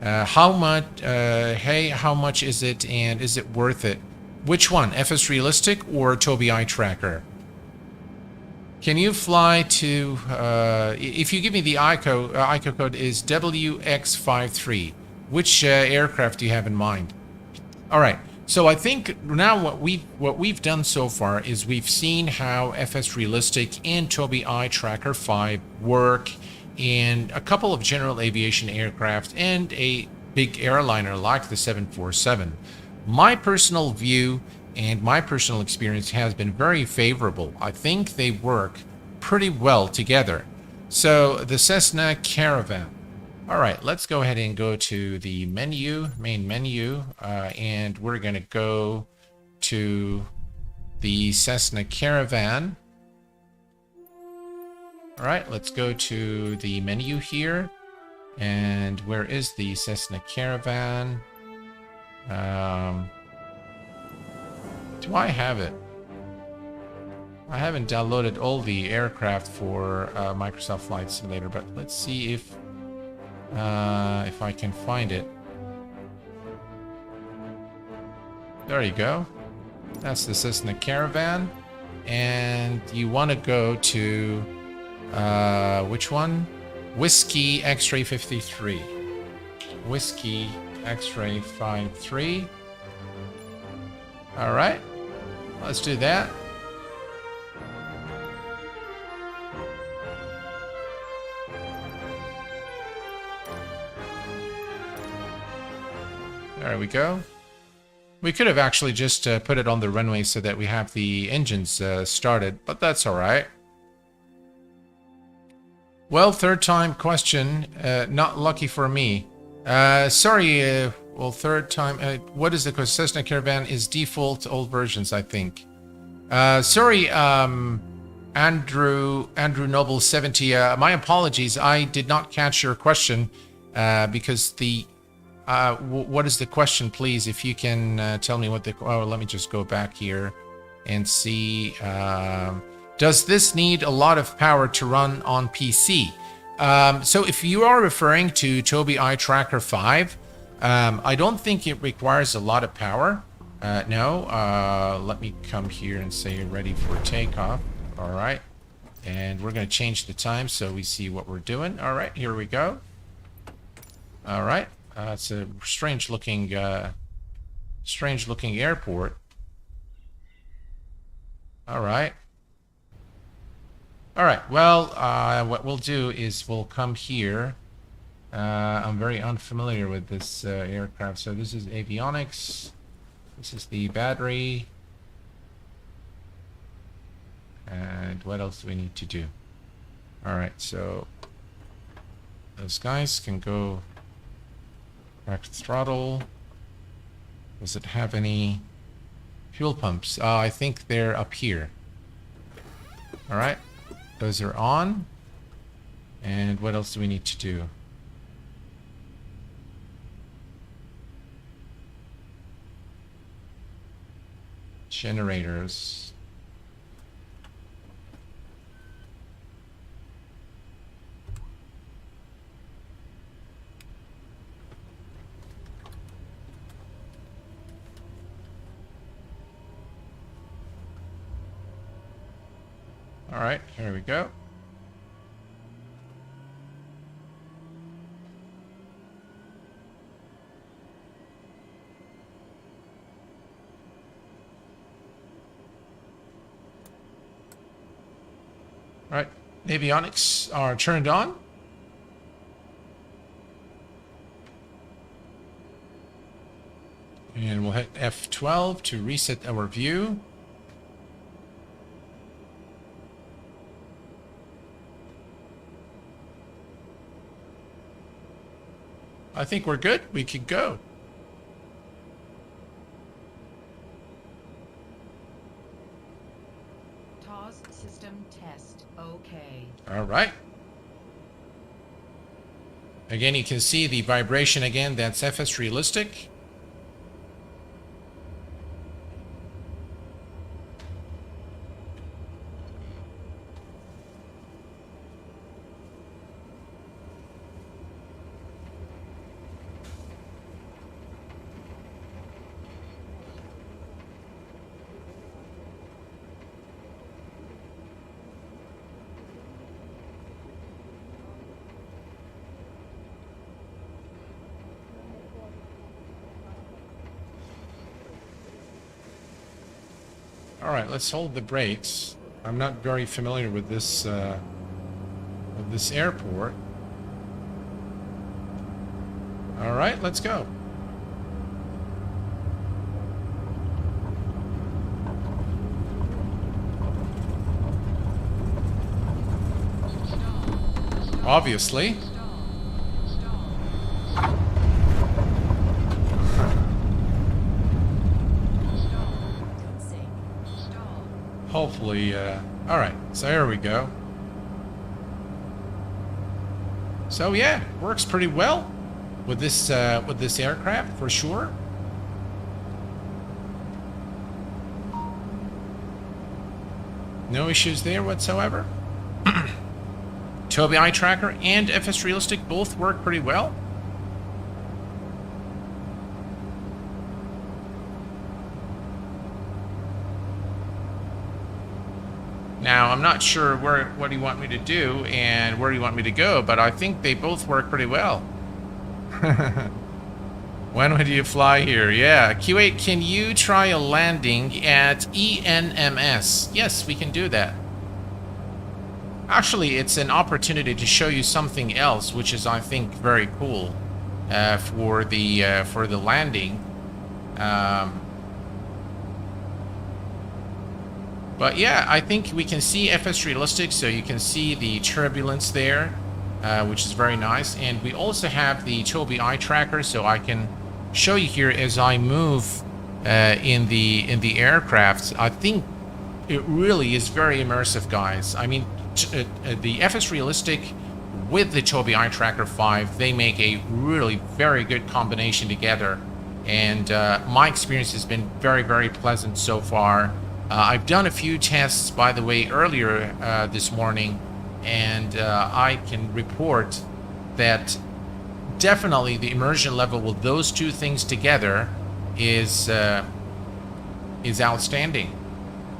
How much? Hey, how much is it, and is it worth it? Which one, FSRealistic or Tobii Eye Tracker? Can you fly to? If you give me the ICO code is WX53. Which aircraft do you have in mind? All right. So I think now what we've done so far is we've seen how FSRealistic and Tobii Eye Tracker 5 work in a couple of general aviation aircraft and a big airliner like the 747. My personal view and my personal experience has been very favorable. I think they work pretty well together. So the Cessna Caravan. All right, let's go ahead and go to the menu, main menu, and we're going to go to the Cessna Caravan. All right, let's go to the menu here. And where is the Cessna Caravan? Do I have it? I haven't downloaded all the aircraft for Micorsoft Flight Simulator, but let's see if I can find it. There you go. That's the Cessna Caravan. And you want to go to which one? Whiskey X-Ray 53. Whiskey X-Ray 53. All right. Let's do that. There we go. We could have actually just put it on the runway so that we have the engines started, but that's all right. Well, third time question. Not lucky for me. Sorry. Well, third time. What is the question? Cessna Caravan is default old versions, I think. Sorry, Andrew Noble 70. My apologies. I did not catch your question because the. What is the question, please? If you can tell me what the. Oh, let me just go back here and see. Does this need a lot of power to run on PC? So if you are referring to Tobii Eye Tracker 5, I don't think it requires a lot of power. No. Let me come here and say ready for takeoff. All right. And we're going to change the time so we see what we're doing. All right, here we go. All right. It's a strange looking airport. All right. All right. Well, what we'll do is we'll come here I'm very unfamiliar with this aircraft. So this is avionics. This is the battery. And what else do we need to do? Alright, so those guys can go back to throttle. Does it have any fuel pumps? I think they're up here. Alright, those are on. And what else do we need to do? Generators. All right, here we go. All right, avionics are turned on. And we'll hit F12 to reset our view. I think we're good. We could go. TOS system test. Okay. All right. Again, you can see the vibration again. That's FSRealistic. All right, let's hold the brakes. I'm not very familiar with this airport. All right, let's go. Obviously. Hopefully, all right, so here we go. So yeah, works pretty well with this aircraft for sure. No issues there whatsoever. Tobii eye tracker and FSRealistic both work pretty well. Now, I'm not sure what you want me to do and where you want me to go, but I think they both work pretty well. When would you fly here? Yeah, Q8, can you try a landing at ENMS? Yes, we can do that. Actually, it's an opportunity to show you something else, which is, I think, very cool for the landing. But yeah, I think we can see FSRealistic, so you can see the turbulence there, which is very nice. And we also have the Tobii eye tracker, so I can show you here as I move in the aircraft. I think it really is very immersive, guys. I mean, the FSRealistic with the Tobii eye tracker 5, they make a really very good combination together. And my experience has been very, very pleasant so far. I've done a few tests, by the way, earlier this morning, and I can report that definitely the immersion level with those two things together is outstanding.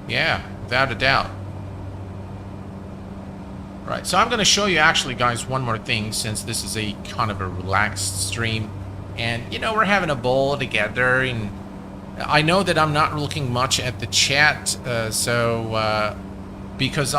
Yeah, without a doubt. Right, so I'm going to show you actually, guys, one more thing, since this is a kind of a relaxed stream, and you know, we're having a bowl together, and I know that I'm not looking much at the chat, because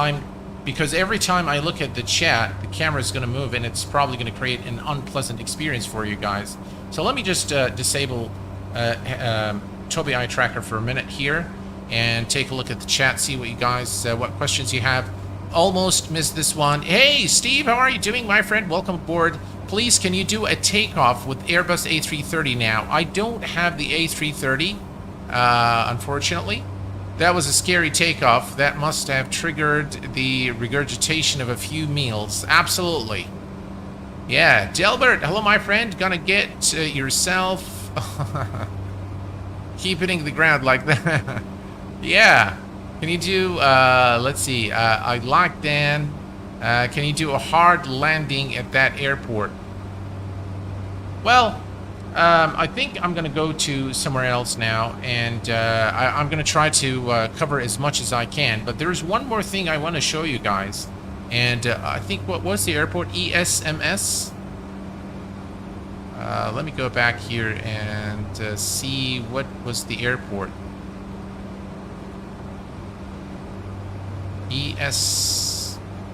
because every time I look at the chat, the camera is going to move, and it's probably going to create an unpleasant experience for you guys. So let me just disable Tobii Eye Tracker for a minute here, and take a look at the chat, see what you guys, what questions you have. Almost missed this one. Hey, Steve, how are you doing, my friend? Welcome aboard. Please, can you do a takeoff with Airbus A330 now? I don't have the A330, unfortunately. That was a scary takeoff. That must have triggered the regurgitation of a few meals. Absolutely. Yeah, Delbert, hello, my friend. Gonna get yourself... Keep hitting the ground like that. Yeah. Can you do, let's see, I like Dan. Can you do a hard landing at that airport? Well, I think I'm going to go to somewhere else now, and I'm going to try to cover as much as I can. But there's one more thing I want to show you guys. And I think, what was the airport? ESMS? Let me go back here and see what was the airport.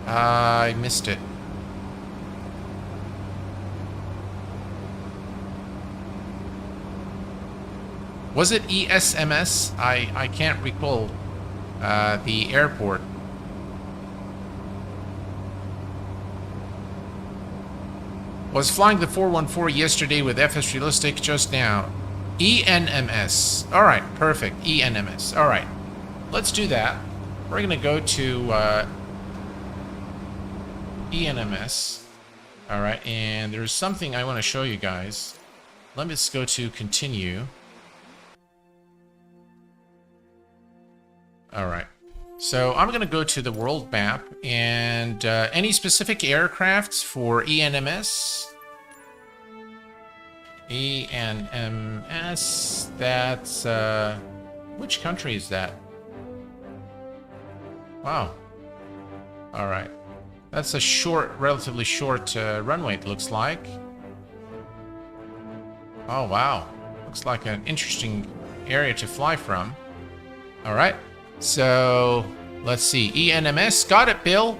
I missed it. Was it ESMS? I can't recall the airport. Was flying the 414 yesterday with FSRealistic just now. ENMS. All right, perfect. ENMS. All right, let's do that. We're going to go to ENMS. All right, and there's something I want to show you guys. Let me just go to continue. All right, so I'm going to go to the world map, and any specific aircrafts for ENMS? ENMS, that's, which country is that? Wow. All right. That's a short, relatively short runway, it looks like. Oh, wow. Looks like an interesting area to fly from. All right. So, let's see. ENMS. Got it, Bill.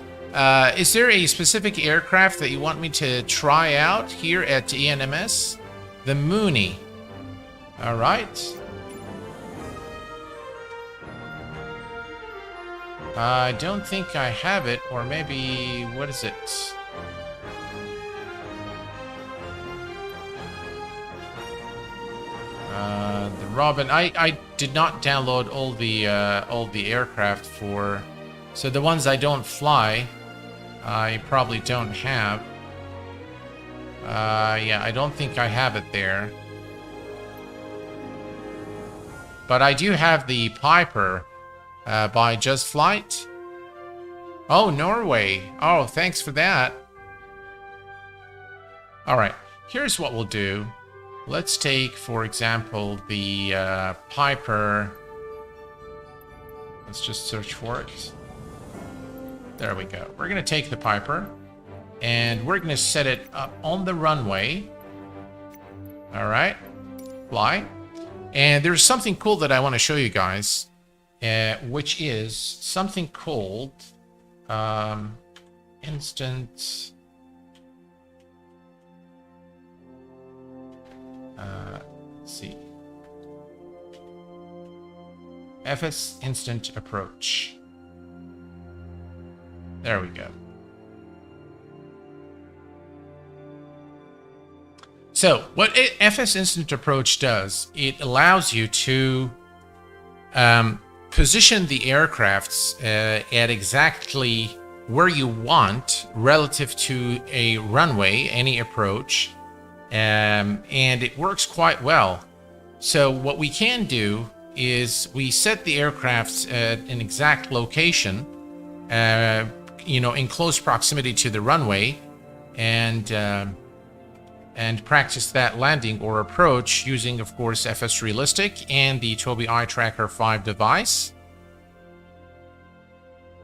Is there a specific aircraft that you want me to try out here at ENMS? The Mooney. All right. I don't think I have it, or maybe, what is it? The Robin. I did not download all the aircraft for, so the ones I don't fly, I probably don't have. Yeah, I don't think I have it there. But I do have the Piper. By Just Flight. Oh, Norway. Oh, thanks for that. All right, here's what we'll do. Let's take, for example, the Piper. Let's just search for it. There we go. We're going to take the Piper, and we're going to set it up on the runway. All right, fly. And there's something cool that I want to show you guys. Which is something called instant. Let's see. FS Instant Approach. There we go. So, what FS Instant Approach does, it allows you to position the aircrafts at exactly where you want relative to a runway, any approach, and it works quite well. So what we can do is we set the aircrafts at an exact location, you know, in close proximity to the runway, and practice that landing or approach using, of course, FSRealistic and the Tobii Eye Tracker 5 device.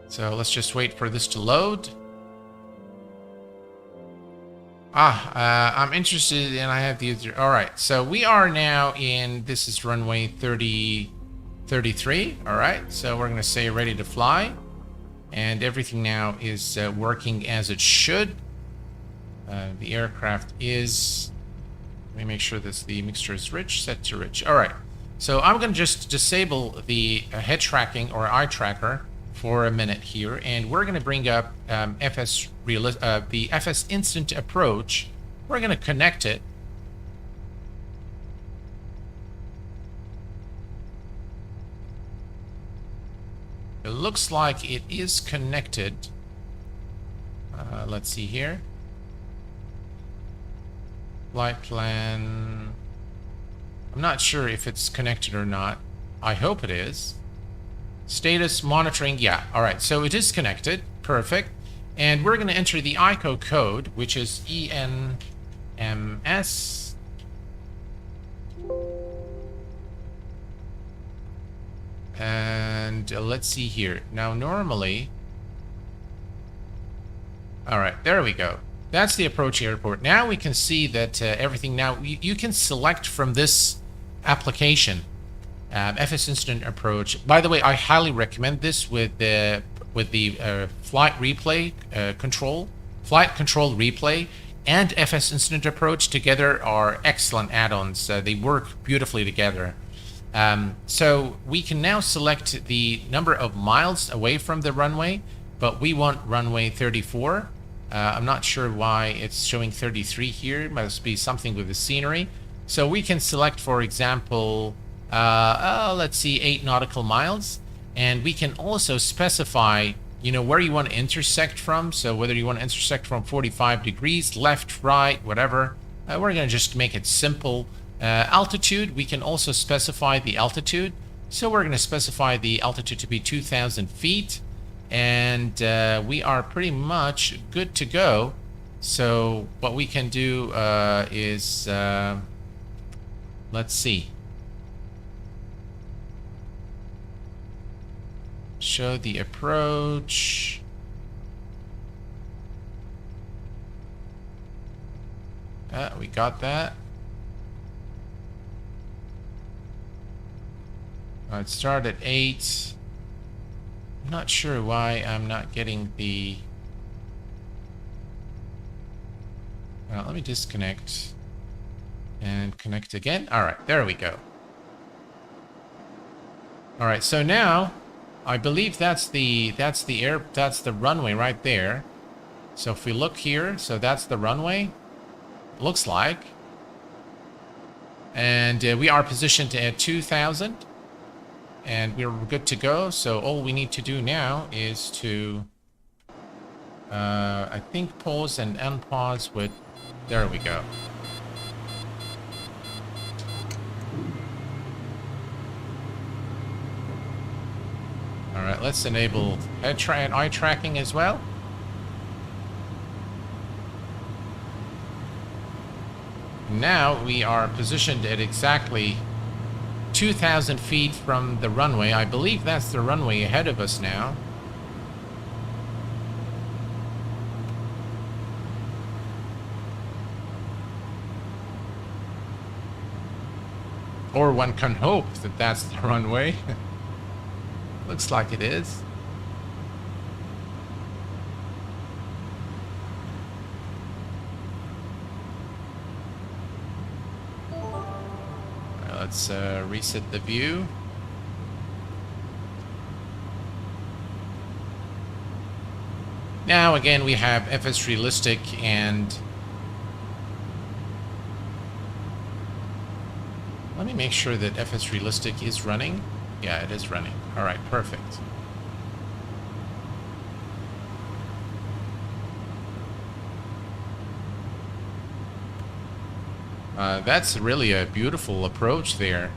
So let's just wait for this to load. I'm interested, and I have the user. All right, so we are now in, this is runway 33. All right, so we're going to say ready to fly. And everything now is working as it should. The aircraft is... Let me make sure that the mixture is rich. Set to rich. All right. So I'm going to just disable the head tracking or eye tracker for a minute here, and we're going to bring up the FS Instant Approach. We're going to connect it. It looks like it is connected. Let's see here. Flight plan. I'm not sure if it's connected or not. I hope it is. Status monitoring. Yeah. All right. So it is connected. Perfect. And we're going to enter the ICO code, which is ENMS. And let's see here. Now, normally... All right, there we go. That's the approach airport. Now we can see that everything now... You can select from this application, FS Instant Approach. By the way, I highly recommend this with the flight replay control. Flight control replay and FS Instant Approach together are excellent add-ons. They work beautifully together. So we can now select the number of miles away from the runway, but we want runway 34. I'm not sure why it's showing 33 here. It must be something with the scenery. So we can select, for example, let's see, 8 nautical miles. And we can also specify, you know, where you want to intersect from. So whether you want to intersect from 45 degrees, left, right, whatever. We're going to just make it simple. Altitude, we can also specify the altitude. So we're going to specify the altitude to be 2,000 feet. And we are pretty much good to go. So what we can do is, let's see. Show the approach. We got that. It started at 8. I'm not sure why I'm not getting the... let me disconnect and connect again. All right, there we go. All right, so now I believe that's the runway right there. So if we look here, so that's the runway. Looks like. And we are positioned at 2,000. And we're good to go. So all we need to do now is to, I think, pause and unpause with... There we go. All right, let's enable head and eye tracking as well. Now we are positioned at exactly 2,000 feet from the runway. I believe that's the runway ahead of us now. Or one can hope that that's the runway. Looks like it is. Let's reset the view. Now again we have FSRealistic and... Let me make sure that FSRealistic is running. Yeah, it is running. All right, perfect. That's really a beautiful approach there.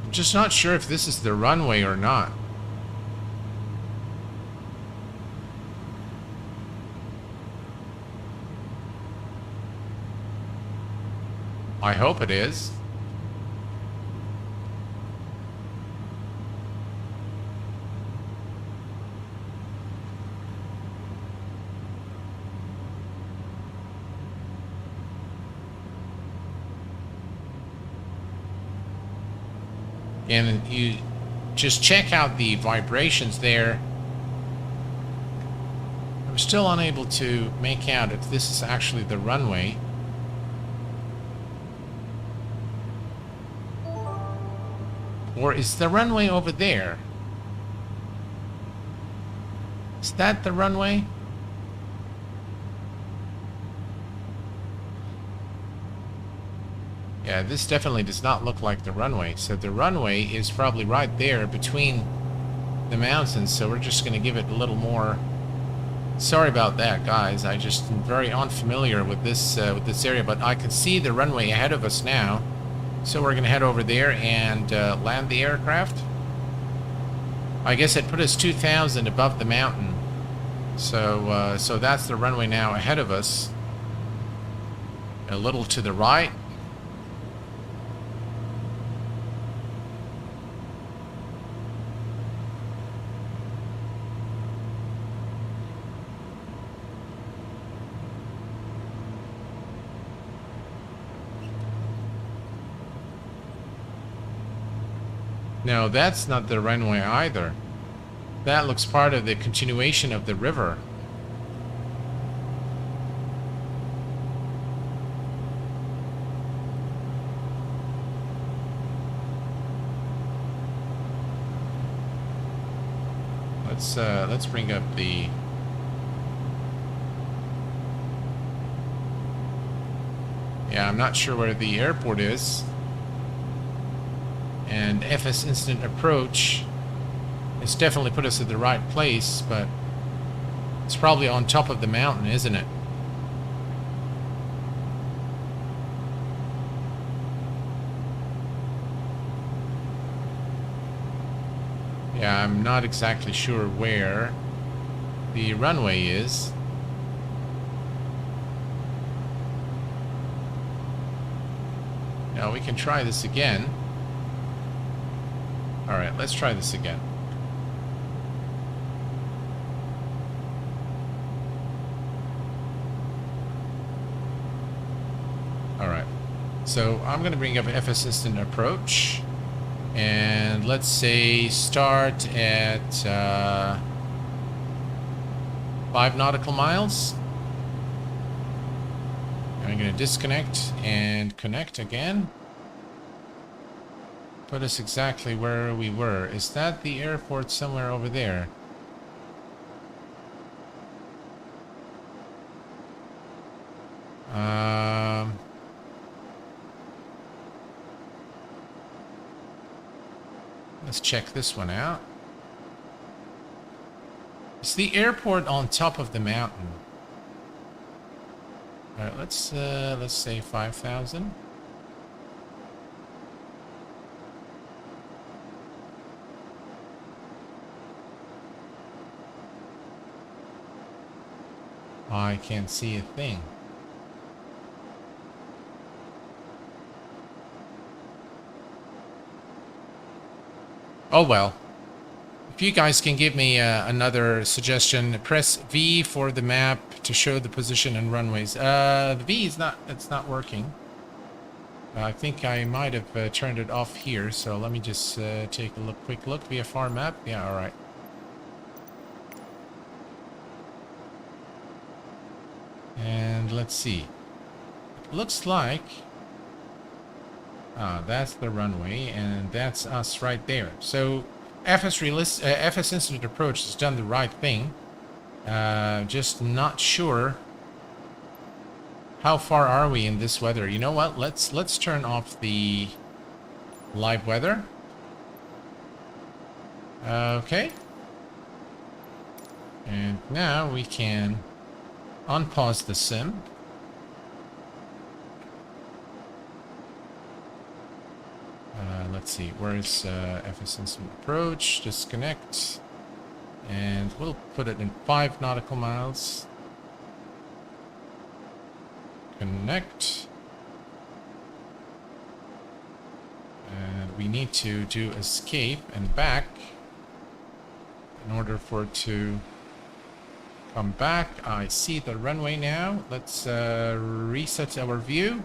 I'm just not sure if this is the runway or not. I hope it is. And you just check out the vibrations there. I'm still unable to make out if this is actually the runway. Or is the runway over there? Is that the runway? Yeah, this definitely does not look like the runway. So the runway is probably right there between the mountains. So we're just going to give it a little more. Sorry about that, guys. I just am very unfamiliar with this area, but I can see the runway ahead of us now. So we're going to head over there and land the aircraft. I guess it put us 2,000 above the mountain. So so that's the runway now ahead of us. A little to the right. No, that's not the runway either. That looks part of the continuation of the river. Let's bring up the Yeah, I'm not sure where the airport is. And FS Instant Approach has definitely put us at the right place, but it's probably on top of the mountain, isn't it? Yeah, I'm not exactly sure where the runway is. Now we can try this again. Alright, let's try this again. Alright, so I'm going to bring up FS Instant Approach. And let's say start at 5 nautical miles. And I'm going to disconnect and connect again. Put us exactly where we were. Is that the airport somewhere over there? Let's check this one out. It's the airport on top of the mountain. All right, let's say 5,000. I can't see a thing. Oh well. If you guys can give me another suggestion, press V for the map to show the position and runways. The V is it's not working. I think I might have turned it off here, so let me just take a quick look. VFR map. Yeah, all right. And let's see. It looks like that's the runway, and that's us right there. So FS Instant Approach has done the right thing. Just not sure how far are we in this weather. You know what? Let's turn off the live weather. Okay. And now we can unpause the sim. Let's see, where's FS Instant Approach? Disconnect. And we'll put it in 5 nautical miles. Connect. And we need to do escape and back in order for it to come back. I see the runway now. Let's reset our view.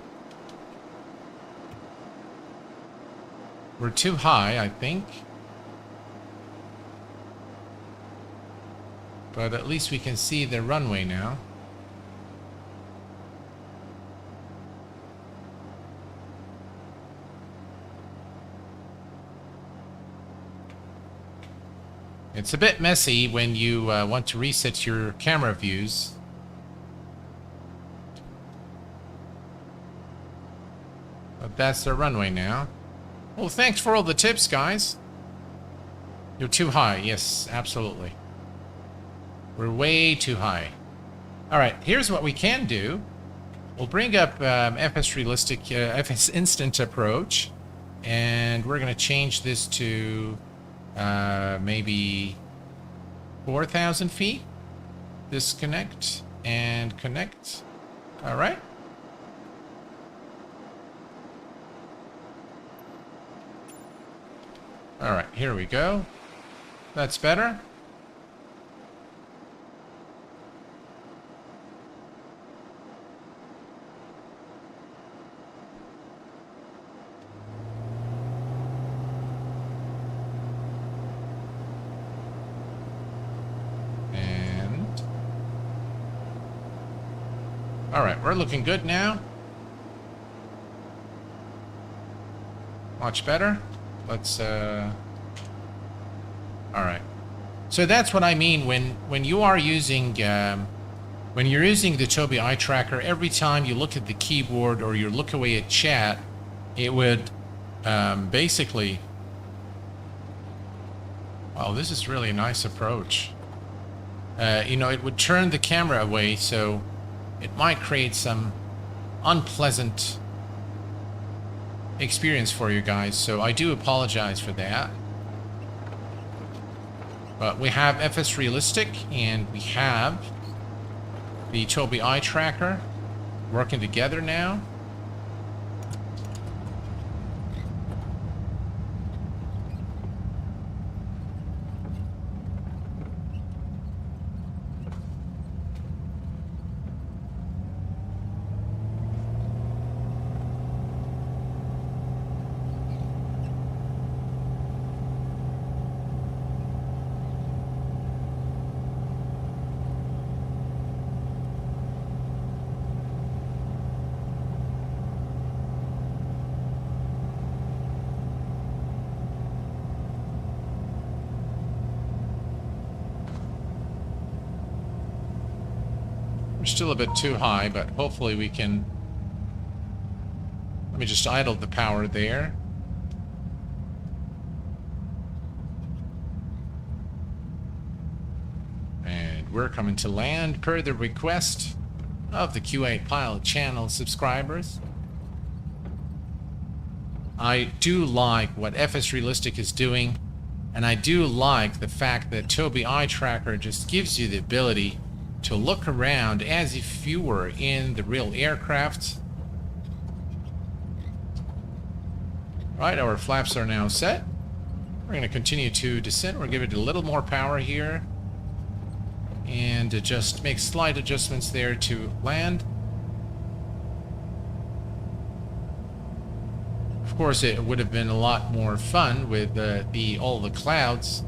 We're too high, I think. But at least we can see the runway now. It's a bit messy when you want to reset your camera views. But that's the runway now. Well, thanks for all the tips, guys. You're too high. Yes, absolutely. We're way too high. Alright, here's what we can do. We'll bring up FSRealistic, FS Instant Approach. And we're going to change this to maybe 4,000 feet. Disconnect and connect. Alright. Alright, here we go. That's better. And... Alright, we're looking good now. Much better. Let's all right, so that's what I mean when you are using when you're using the Tobii eye tracker. Every time you look at the keyboard or you look away at chat, it would basically, oh, this is really a nice approach. You know, it would turn the camera away, so it might create some unpleasant experience for you guys, so I do apologize for that. But we have FSRealistic and we have the Tobii eye tracker working together now. We're still a bit too high, but hopefully we can... Let me just idle the power there. And we're coming to land per the request of the Q8 Pilot channel subscribers. I do like what FSRealistic is doing, and I do like the fact that Tobii eye tracker just gives you the ability to look around as if you were in the real aircraft. Right, our flaps are now set. We're going to continue to descend. We'll give it a little more power here. And just make slight adjustments there to land. Of course, it would have been a lot more fun with all the clouds.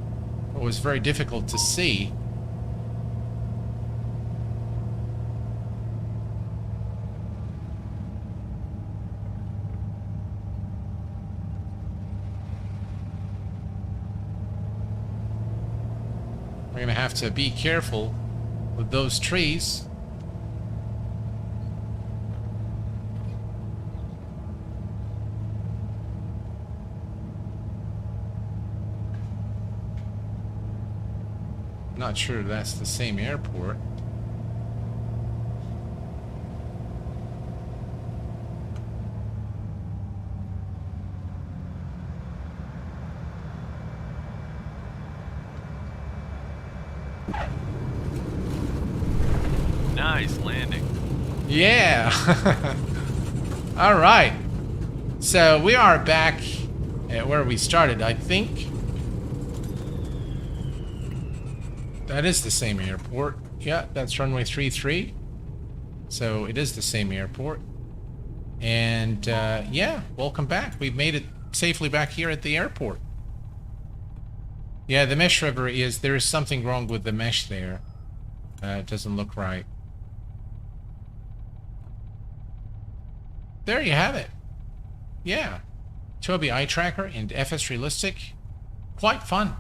It was very difficult to see. We're going to have to be careful with those trees. Not sure that's the same airport. Nice landing. Yeah. All right. So we are back at where we started, I think. That is the same airport. Yeah, that's runway 33. So it is the same airport. And yeah, welcome back. We've made it safely back here at the airport. Yeah, the mesh rubber is... There is something wrong with the mesh there. It doesn't look right. There you have it. Yeah. Tobii eye tracker and FSRealistic. Quite fun.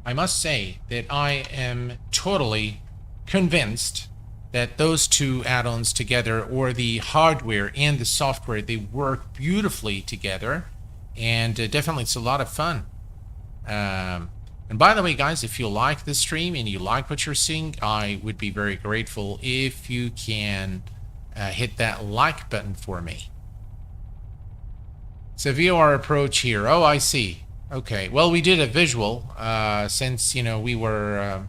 I must say that I am totally convinced that those two add-ons together, or the hardware and the software, they work beautifully together. And definitely it's a lot of fun. And by the way, guys, if you like this stream and you like what you're seeing, I would be very grateful if you can hit that like button for me. So VOR approach here. Oh, I see. Okay. Well, we did a visual since, you know, we were...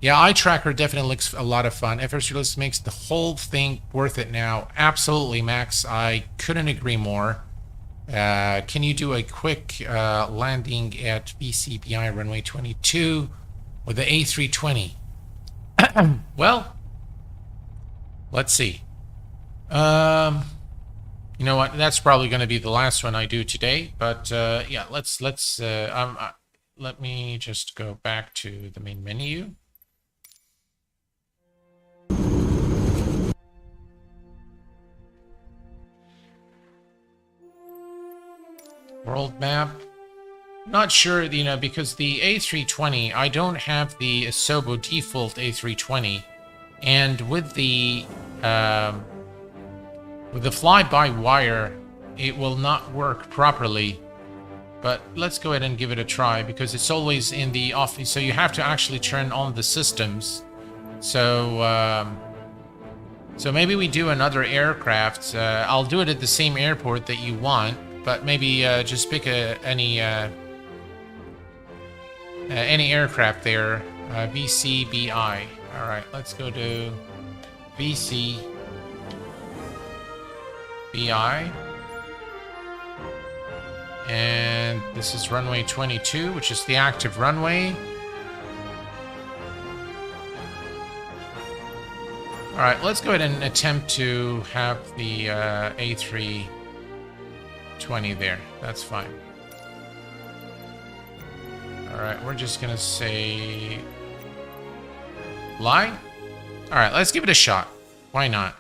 yeah, eye tracker definitely looks a lot of fun. FSRealistic makes the whole thing worth it now. Absolutely, Max. I couldn't agree more. Can you do a quick landing at VCBI runway 22 with the A320? Well, let's see. You know what? That's probably going to be the last one I do today. But yeah, let me just go back to the main menu. World map. Not sure, you know, because the A320, I don't have the Asobo default A320, and with the fly-by-wire, it will not work properly. But let's go ahead and give it a try, because it's always in the off, so you have to actually turn on the systems. So so maybe we do another aircraft. I'll do it at the same airport that you want. But maybe just pick any aircraft there. VCBI. All right, let's go to VCBI. And this is runway 22, which is the active runway. All right, let's go ahead and attempt to have the A320 there. That's fine. All right, we're just gonna say lie. All right, let's give it a shot. Why not?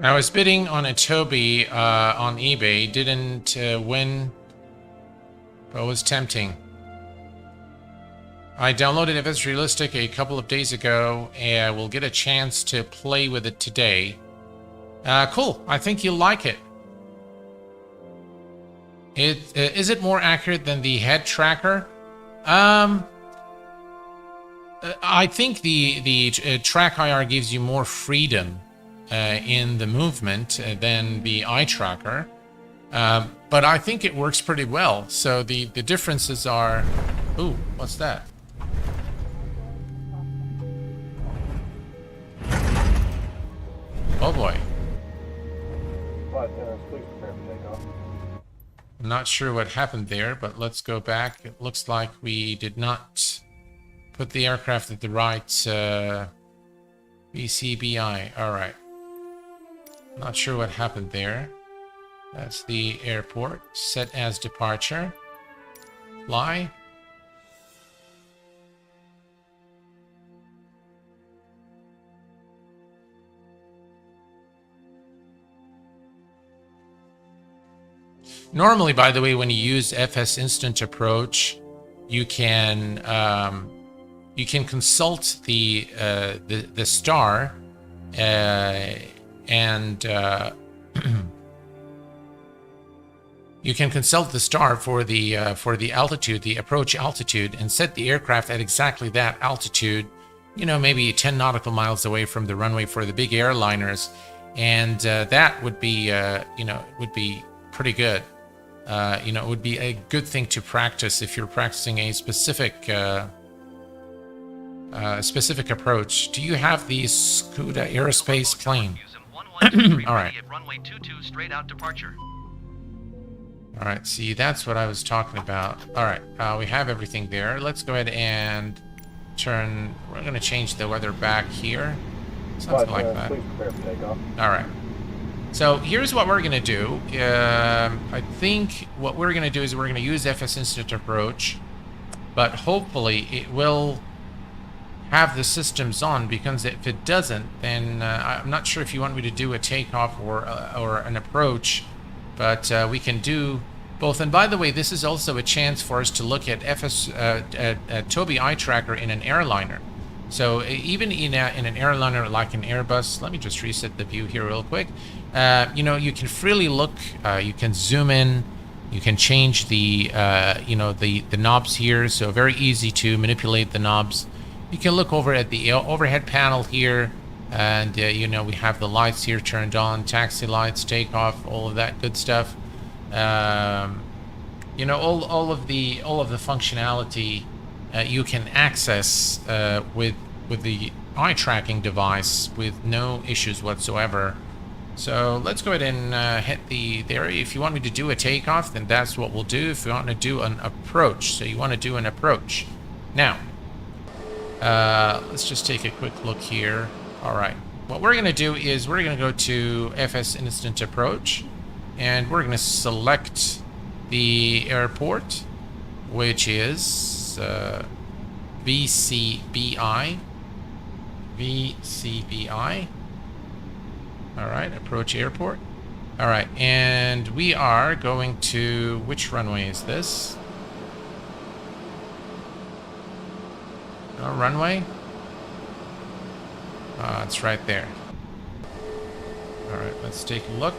I was bidding on a Tobii on eBay, didn't win, but was tempting. I downloaded FSRealistic a couple of days ago, and we'll get a chance to play with it today. Cool, I think you'll like it. Is it more accurate than the head tracker? I think the track IR gives you more freedom in the movement than the eye tracker, but I think it works pretty well. So the differences are... Ooh, what's that? Oh boy. Please prepare for takeoff. I'm not sure what happened there, but let's go back. It looks like we did not put the aircraft at the right VCBI. All right. Not sure what happened there. That's the airport. Set as departure. Fly. Normally, by the way, when you use FS Instant Approach, you can consult the star and You can consult the star for the altitude, the approach altitude, and set the aircraft at exactly that altitude. You know, maybe 10 nautical miles away from the runway for the big airliners, and that would be, would be pretty good. It would be a good thing to practice if you're practicing a specific approach. Do you have the Scuda aerospace plane? All right. At runway 22 straight out departure. All right, see, that's what I was talking about. All right, we have everything there. Let's go ahead and turn. We're going to change the weather back here. Something like that. Please prepare for takeoff. All right. So here's what we're going to do. I think what we're going to do is we're going to use FS Instant Approach, but hopefully it will have the systems on, because if it doesn't, then I'm not sure if you want me to do a takeoff or an approach, but we can do both. And by the way, this is also a chance for us to look at Tobii eye tracker in an airliner. So even in an airliner like an Airbus, let me just reset the view here real quick. You can freely look. You can zoom in. You can change the the knobs here. So very easy to manipulate the knobs. You can look over at the overhead panel here, and we have the lights here turned on, taxi lights, takeoff, all of that good stuff. All of the functionality you can access with the eye tracking device with no issues whatsoever. So let's go ahead and hit the area. If you want me to do a takeoff, then that's what we'll do. If you want to do an approach, so you want to do an approach. Now, let's just take a quick look here. All right, what we're going to do is we're going to go to FS Instant Approach, and we're going to select the airport, which is VCBI. All right, approach airport. All right, and we are going to, which runway is this? Runway? It's right there. All right, let's take a look.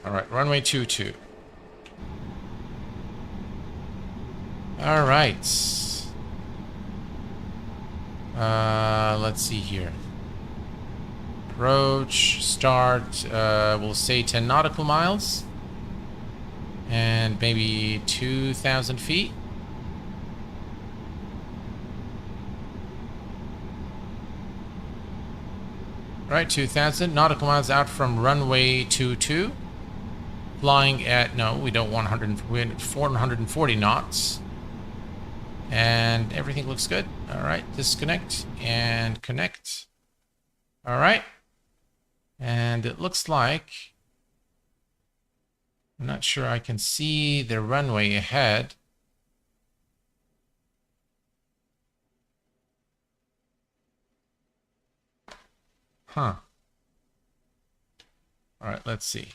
All right, runway 22. All right. Let's see here. Approach, start, we'll say 10 nautical miles. And maybe 2,000 feet. Right, 2,000 nautical miles out from runway 22. Flying at, no, we don't want 440 knots. And everything looks good. All right, disconnect and connect. All right. And it looks like, I'm not sure I can see the runway ahead. Huh. All right, let's see.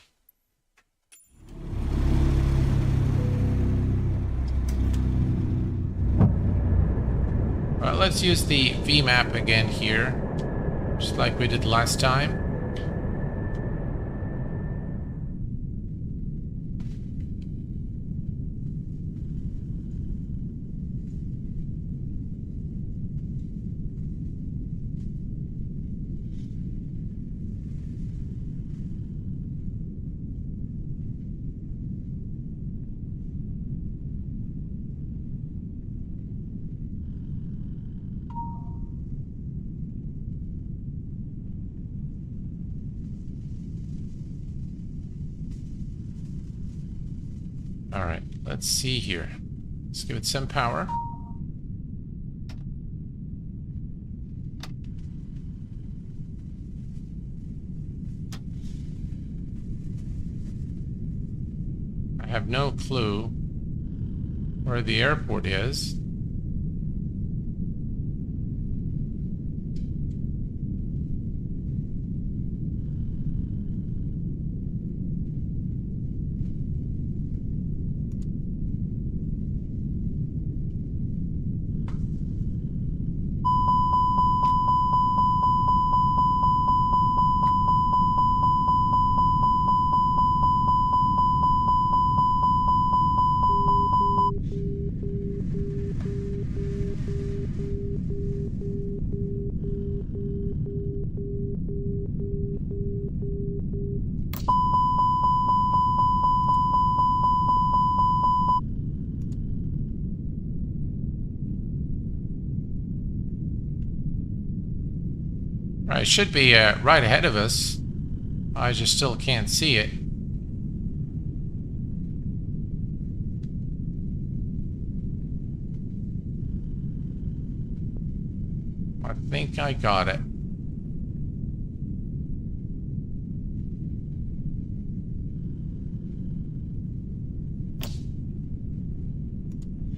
All right, let's use the VMAP again here, just like we did last time. All right, let's see here. Let's give it some power. I have no clue where the airport is. It should be right ahead of us. I just still can't see it. I think I got it.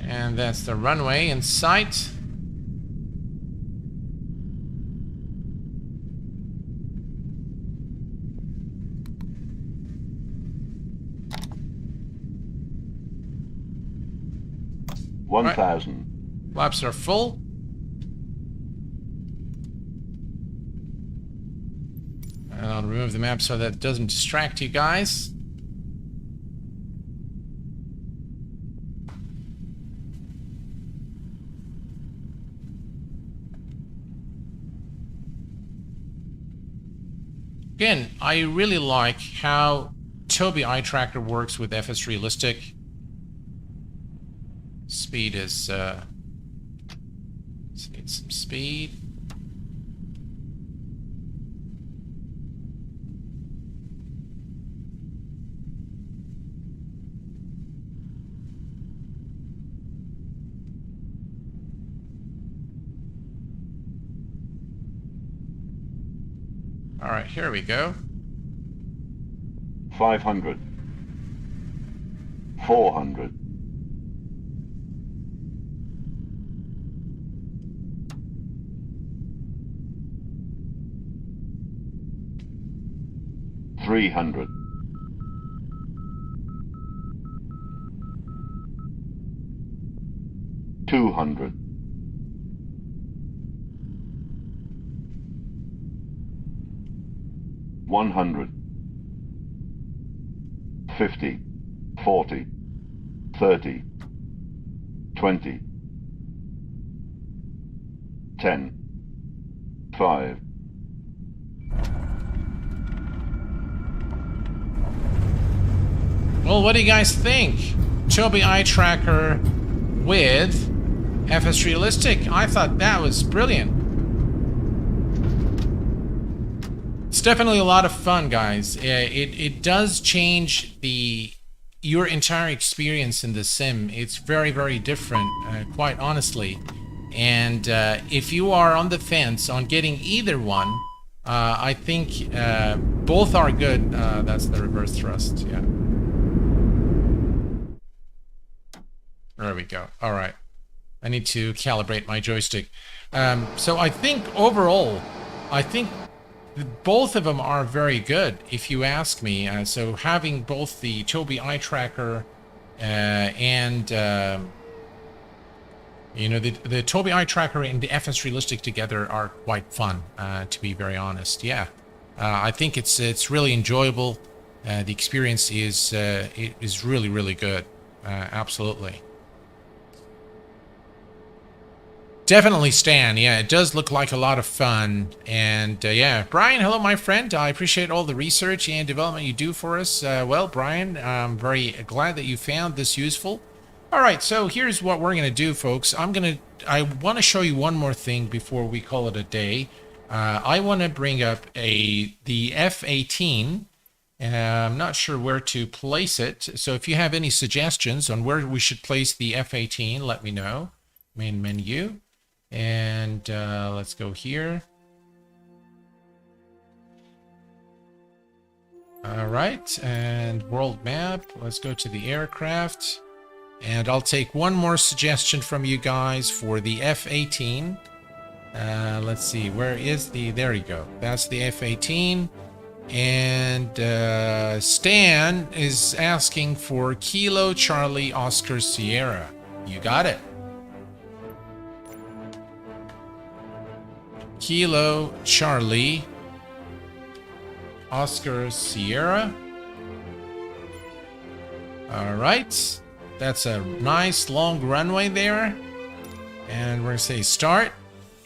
And that's the runway in sight. One 1,000. Flaps are full. And I'll remove the map so that it doesn't distract you guys. Again, I really like how Tobii eye tracker works with FSRealistic. Speed is, let's need some speed. All right, here we go. 500. 400. 300. 200. 100. 50. 40. 30. 20. 10. 5. Well, what do you guys think? Tobii eye tracker with FSRealistic. I thought that was brilliant. It's definitely a lot of fun, guys. It does change your entire experience in the sim. It's very, very different, quite honestly. And if you are on the fence on getting either one, I think both are good. That's the reverse thrust, yeah. There we go. All right. I need to calibrate my joystick. So I think overall, I think both of them are very good, if you ask me. So having both the Tobii eye tracker and you know, the Tobii eye tracker and the FSRealistic together are quite fun, to be very honest. Yeah, I think it's really enjoyable. The experience is really, really good. Absolutely. Definitely, Stan. Yeah, it does look like a lot of fun. And yeah, Brian, hello, my friend. I appreciate all the research and development you do for us. Well, Brian, I'm very glad that you found this useful. All right, so here's what we're going to do, folks. I want to show you one more thing before we call it a day. I want to bring up the F-18. I'm not sure where to place it. So if you have any suggestions on where we should place the F-18, let me know. Main menu. And let's go here. All right, and world map. Let's go to the aircraft. And I'll take one more suggestion from you guys for the F-18. Let's see, where is there you go. That's the F-18. And Stan is asking for Kilo Charlie Oscar Sierra. You got it. Kilo Charlie Oscar Sierra. All right. That's a nice long runway there. And we're going to say start.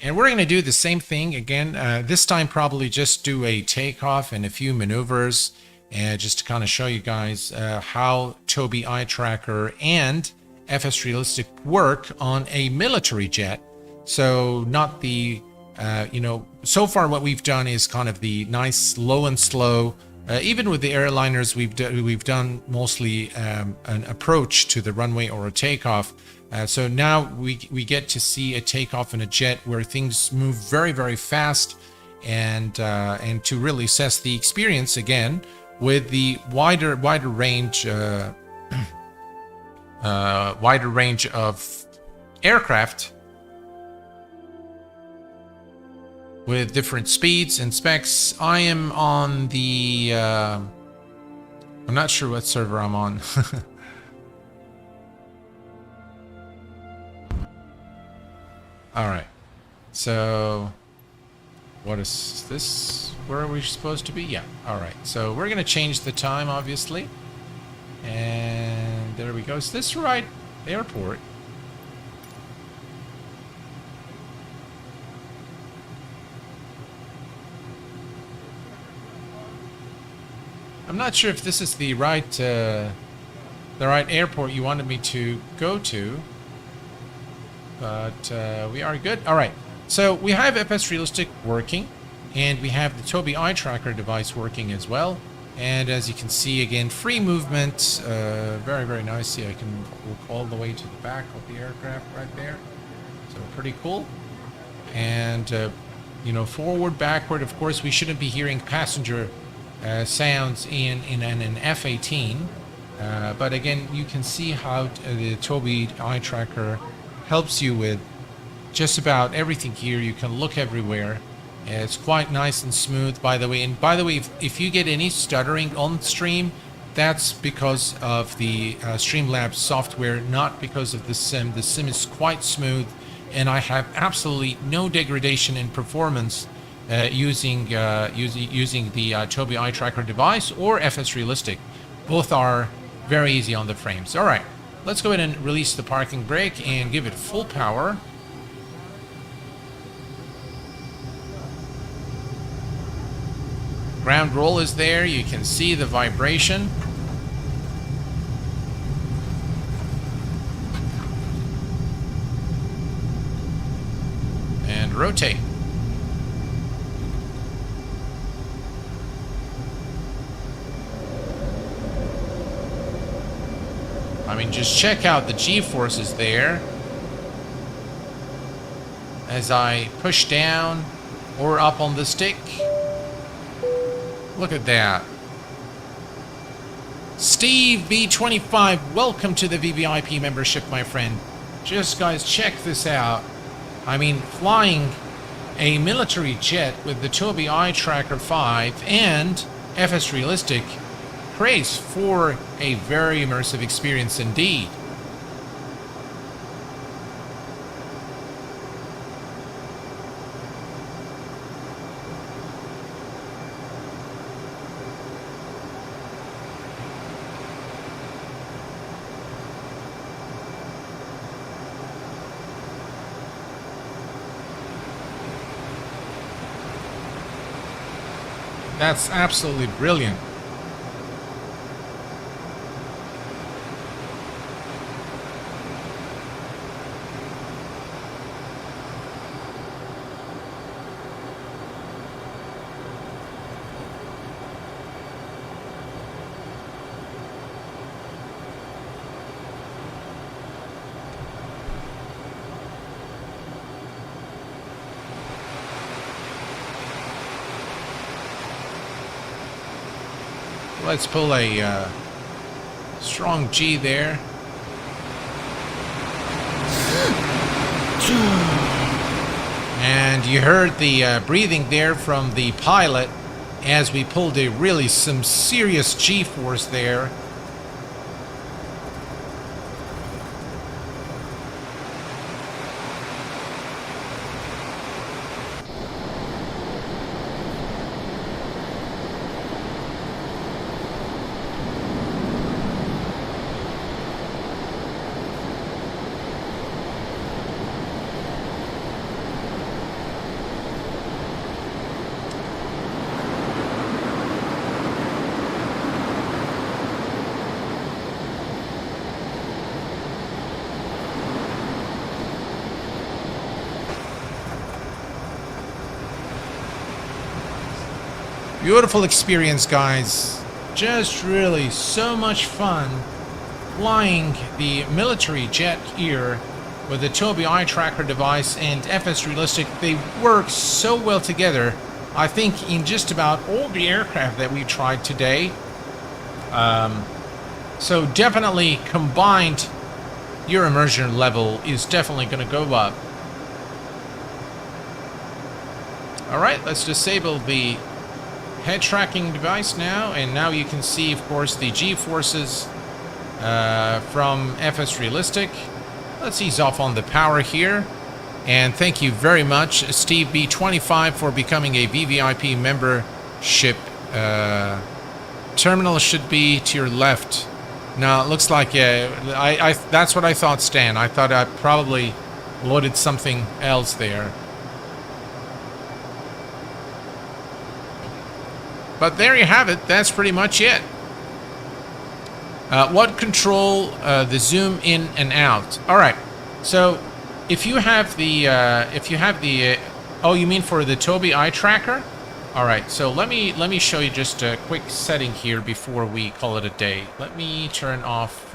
And we're going to do the same thing again. This time probably just do a takeoff and a few maneuvers. And just to kind of show you guys how Tobii eye tracker and FSRealistic work on a military jet. So not the You know, so far what we've done is kind of the nice low and slow. Even with the airliners, we've done mostly an approach to the runway or a takeoff. So now we get to see a takeoff in a jet where things move very, very fast, and to really assess the experience again with the wider range of aircraft with different speeds and specs. I am on the I'm not sure what server I'm on. All right, so what is this? Where are we supposed to be? Yeah, all right, so we're gonna change the time, obviously, and there we go. Is this right airport? I'm not sure if this is the right airport you wanted me to go to, but we are good. All right, so we have FSRealistic working, and we have the Tobii eye tracker device working as well. And as you can see, again, free movement, very, very nice. See, I can look all the way to the back of the aircraft right there. So pretty cool. And you know, forward, backward. Of course, we shouldn't be hearing passenger sounds in an F-18, but again, you can see how the Tobii eye tracker helps you with just about everything here. You can look everywhere. It's quite nice and smooth, by the way. And by the way, if you get any stuttering on stream, that's because of the Streamlabs software, not because of the sim. The sim is quite smooth, and I have absolutely no degradation in performance using the Tobii eye tracker device or FSRealistic. Both are very easy on the frames. All right, let's go ahead and release the parking brake and give it full power. Ground roll is there. You can see the vibration. And rotate. I mean, just check out the G-forces there as I push down or up on the stick. Look at that. Steve B25, welcome to the VVIP membership, my friend. Just guys, check this out. I mean, flying a military jet with the Tobii eye tracker 5 and FSRealistic creates for a very immersive experience indeed. That's absolutely brilliant. Let's pull a strong G there. And you heard the breathing there from the pilot as we pulled some serious G-force there. Beautiful experience, guys. Just really so much fun flying the military jet here with the Tobii eye tracker device and FSRealistic. They work so well together. I think in just about all the aircraft that we tried today. So definitely combined, your immersion level is definitely going to go up. Alright, let's disable the head tracking device now, and now you can see, of course, the G-forces from FSRealistic. Let's ease off on the power here. And thank you very much, Steve B25, for becoming a VVIP membership. Terminal should be to your left. No, it looks like, that's what I thought, Stan. I thought I probably loaded something else there. But there you have it. That's pretty much it. What control the zoom in and out? All right. So if you have the oh, you mean for the Tobii eye tracker? All right. So let me show you just a quick setting here before we call it a day. Let me turn off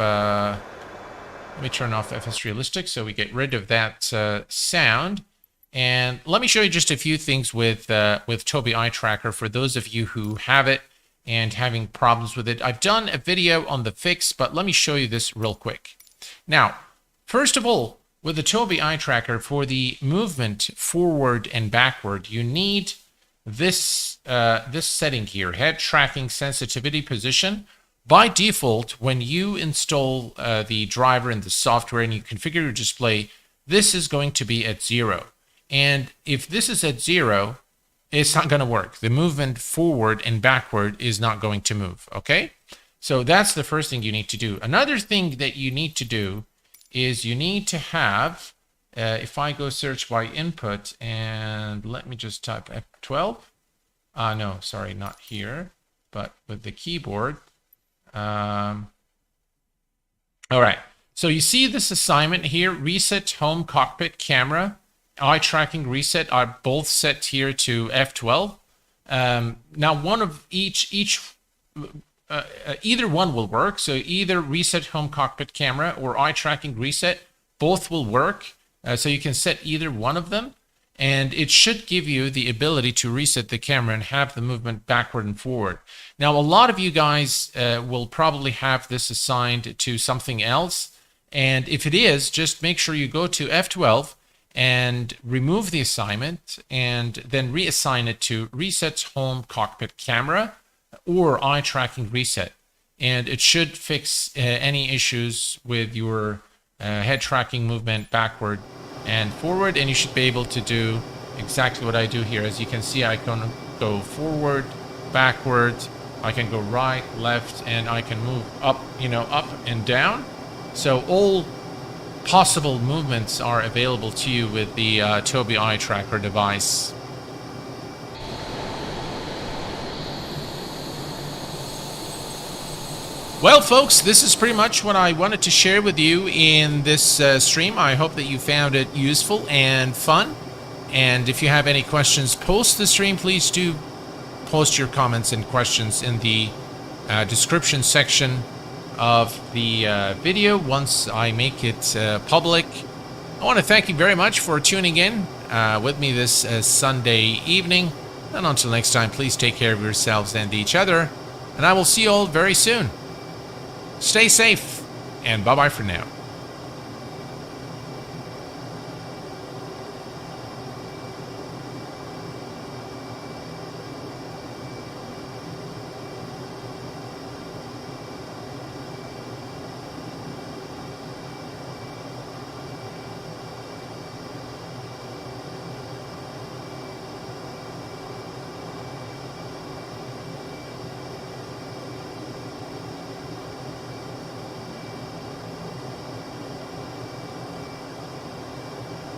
FSRealistic so we get rid of that sound. And let me show you just a few things with Tobii eye tracker for those of you who have it and having problems with it. I've done a video on the fix, but let me show you this real quick. Now, first of all, with the Tobii eye tracker, for the movement forward and backward, you need this this setting here, head tracking sensitivity position. By default, when you install the driver and the software and you configure your display, this is going to be at 0. And if this is at 0, it's not going to work. The movement forward and backward is not going to move, okay? So that's the first thing you need to do. Another thing that you need to do is you need to have, if I go search by input, and let me just type F12. No, sorry, not here, but with the keyboard. All right, so you see this assignment here, reset home cockpit camera. Eye tracking reset are both set here to F12. Now one of each either one will work. So either reset home cockpit camera or eye tracking reset, both will work. So you can set either one of them, and it should give you the ability to reset the camera and have the movement backward and forward. Now a lot of you guys will probably have this assigned to something else, and if it is, just make sure you go to F12 and remove the assignment and then reassign it to reset home cockpit camera or eye tracking reset. And it should fix any issues with your head tracking movement backward and forward, and you should be able to do exactly what I do here. As you can see, I can go forward, backward, I can go right, left, and I can move up, up and down. So all possible movements are available to you with the Tobii eye tracker device. Well, folks, this is pretty much what I wanted to share with you in this stream. I hope that you found it useful and fun. And if you have any questions post the stream, please do post your comments and questions in the description section of the video once I make it public. I want to thank you very much for tuning in with me this Sunday evening. And until next time, please take care of yourselves and each other. And I will see you all very soon. Stay safe, and bye-bye for now.